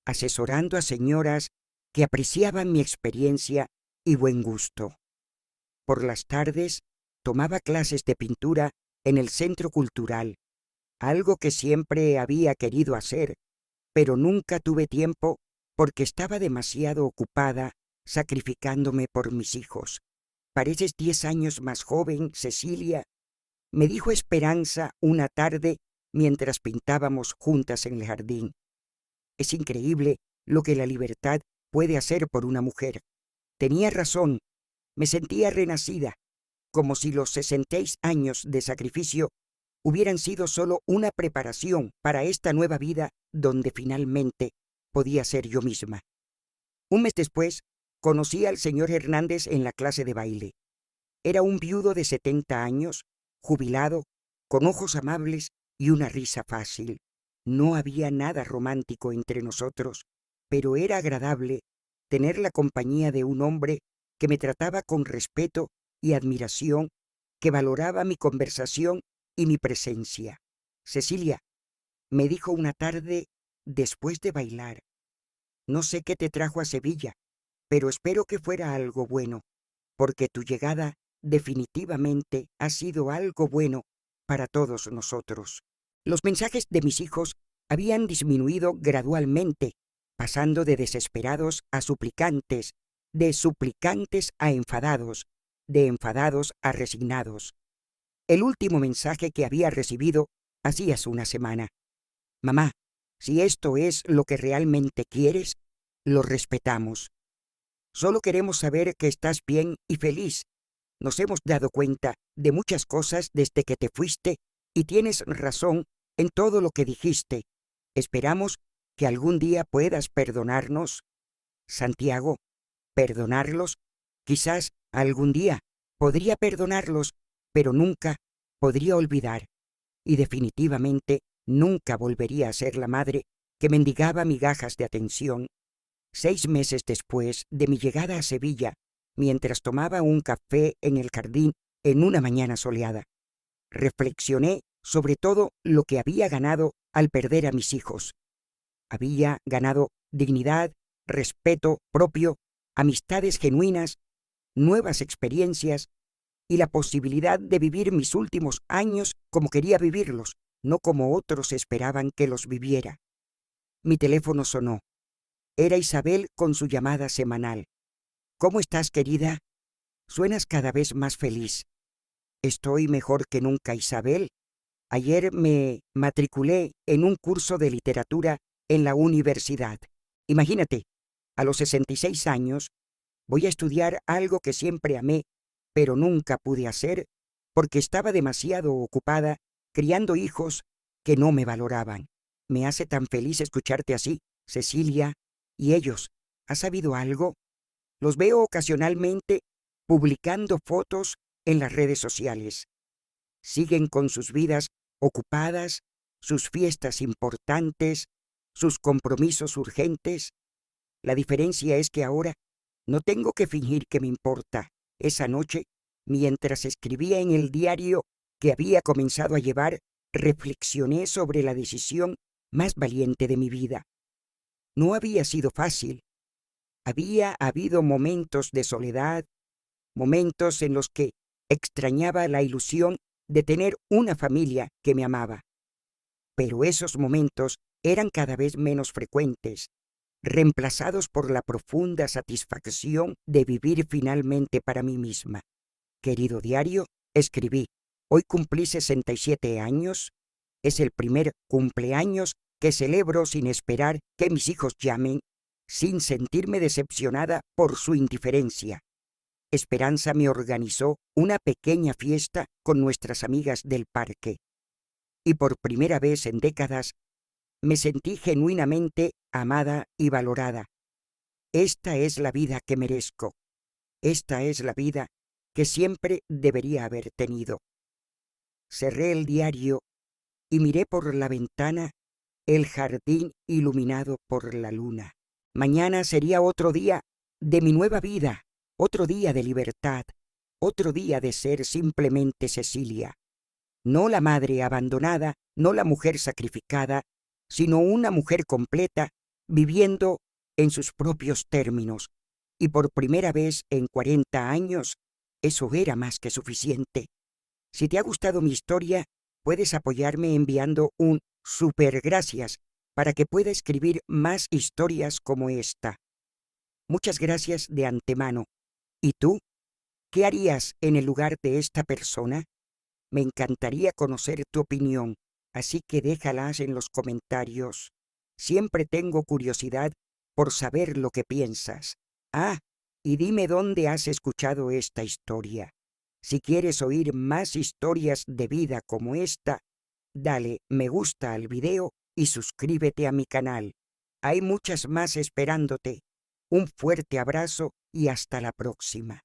asesorando a señoras que apreciaban mi experiencia y buen gusto. Por las tardes tomaba clases de pintura en el centro cultural, algo que siempre había querido hacer, pero nunca tuve tiempo porque estaba demasiado ocupada sacrificándome por mis hijos. Pareces 10 años más joven, Cecilia, me dijo Esperanza una tarde mientras pintábamos juntas en el jardín. Es increíble lo que la libertad puede hacer por una mujer. Tenía razón, me sentía renacida, como si los 66 años de sacrificio hubieran sido solo una preparación para esta nueva vida donde finalmente podía ser yo misma. Un mes después, conocí al señor Hernández en la clase de baile. Era un viudo de 70 años, jubilado, con ojos amables y una risa fácil. No había nada romántico entre nosotros, pero era agradable tener la compañía de un hombre que me trataba con respeto y admiración, que valoraba mi conversación y mi presencia. Cecilia, me dijo una tarde después de bailar, no sé qué te trajo a Sevilla, pero espero que fuera algo bueno, porque tu llegada definitivamente ha sido algo bueno para todos nosotros. Los mensajes de mis hijos habían disminuido gradualmente, pasando de desesperados a suplicantes, de suplicantes a enfadados, de enfadados a resignados. El último mensaje que había recibido hacía una semana. Mamá, si esto es lo que realmente quieres, lo respetamos. Solo queremos saber que estás bien y feliz. Nos hemos dado cuenta de muchas cosas desde que te fuiste y tienes razón en todo lo que dijiste. Esperamos que algún día puedas perdonarnos. Santiago, ¿perdonarlos? Quizás algún día podría perdonarlos, pero nunca podría olvidar. Y definitivamente nunca volvería a ser la madre que mendigaba migajas de atención. 6 meses después de mi llegada a Sevilla, mientras tomaba un café en el jardín en una mañana soleada, reflexioné sobre todo lo que había ganado al perder a mis hijos. Había ganado dignidad, respeto propio, amistades genuinas, nuevas experiencias y la posibilidad de vivir mis últimos años como quería vivirlos, no como otros esperaban que los viviera. Mi teléfono sonó. Era Isabel con su llamada semanal. ¿Cómo estás, querida? Suenas cada vez más feliz. Estoy mejor que nunca, Isabel. Ayer me matriculé en un curso de literatura en la universidad. Imagínate, a los 66 años voy a estudiar algo que siempre amé, pero nunca pude hacer porque estaba demasiado ocupada criando hijos que no me valoraban. Me hace tan feliz escucharte así, Cecilia. ¿Y ellos? ¿Has sabido algo? Los veo ocasionalmente publicando fotos en las redes sociales. Siguen con sus vidas ocupadas, sus fiestas importantes, sus compromisos urgentes. La diferencia es que ahora no tengo que fingir que me importa. Esa noche, mientras escribía en el diario que había comenzado a llevar, reflexioné sobre la decisión más valiente de mi vida. No había sido fácil. Había habido momentos de soledad, momentos en los que extrañaba la ilusión de tener una familia que me amaba. Pero esos momentos eran cada vez menos frecuentes, reemplazados por la profunda satisfacción de vivir finalmente para mí misma. Querido diario, escribí, hoy cumplí 67 años. Es el primer cumpleaños que celebro sin esperar que mis hijos llamen, sin sentirme decepcionada por su indiferencia. Esperanza me organizó una pequeña fiesta con nuestras amigas del parque. Y por primera vez en décadas me sentí genuinamente amada y valorada. Esta es la vida que merezco. Esta es la vida que siempre debería haber tenido. Cerré el diario y miré por la ventana el jardín iluminado por la luna. Mañana sería otro día de mi nueva vida, otro día de libertad, otro día de ser simplemente Cecilia. No la madre abandonada, no la mujer sacrificada, sino una mujer completa, viviendo en sus propios términos. Y por primera vez en 40 años, eso era más que suficiente. Si te ha gustado mi historia, puedes apoyarme enviando un super gracias para que pueda escribir más historias como esta. Muchas gracias de antemano. ¿Y tú? ¿Qué harías en el lugar de esta persona? Me encantaría conocer tu opinión, así que déjalas en los comentarios. Siempre tengo curiosidad por saber lo que piensas. Ah, y dime dónde has escuchado esta historia. Si quieres oír más historias de vida como esta, dale me gusta al video y suscríbete a mi canal. Hay muchas más esperándote. Un fuerte abrazo y hasta la próxima.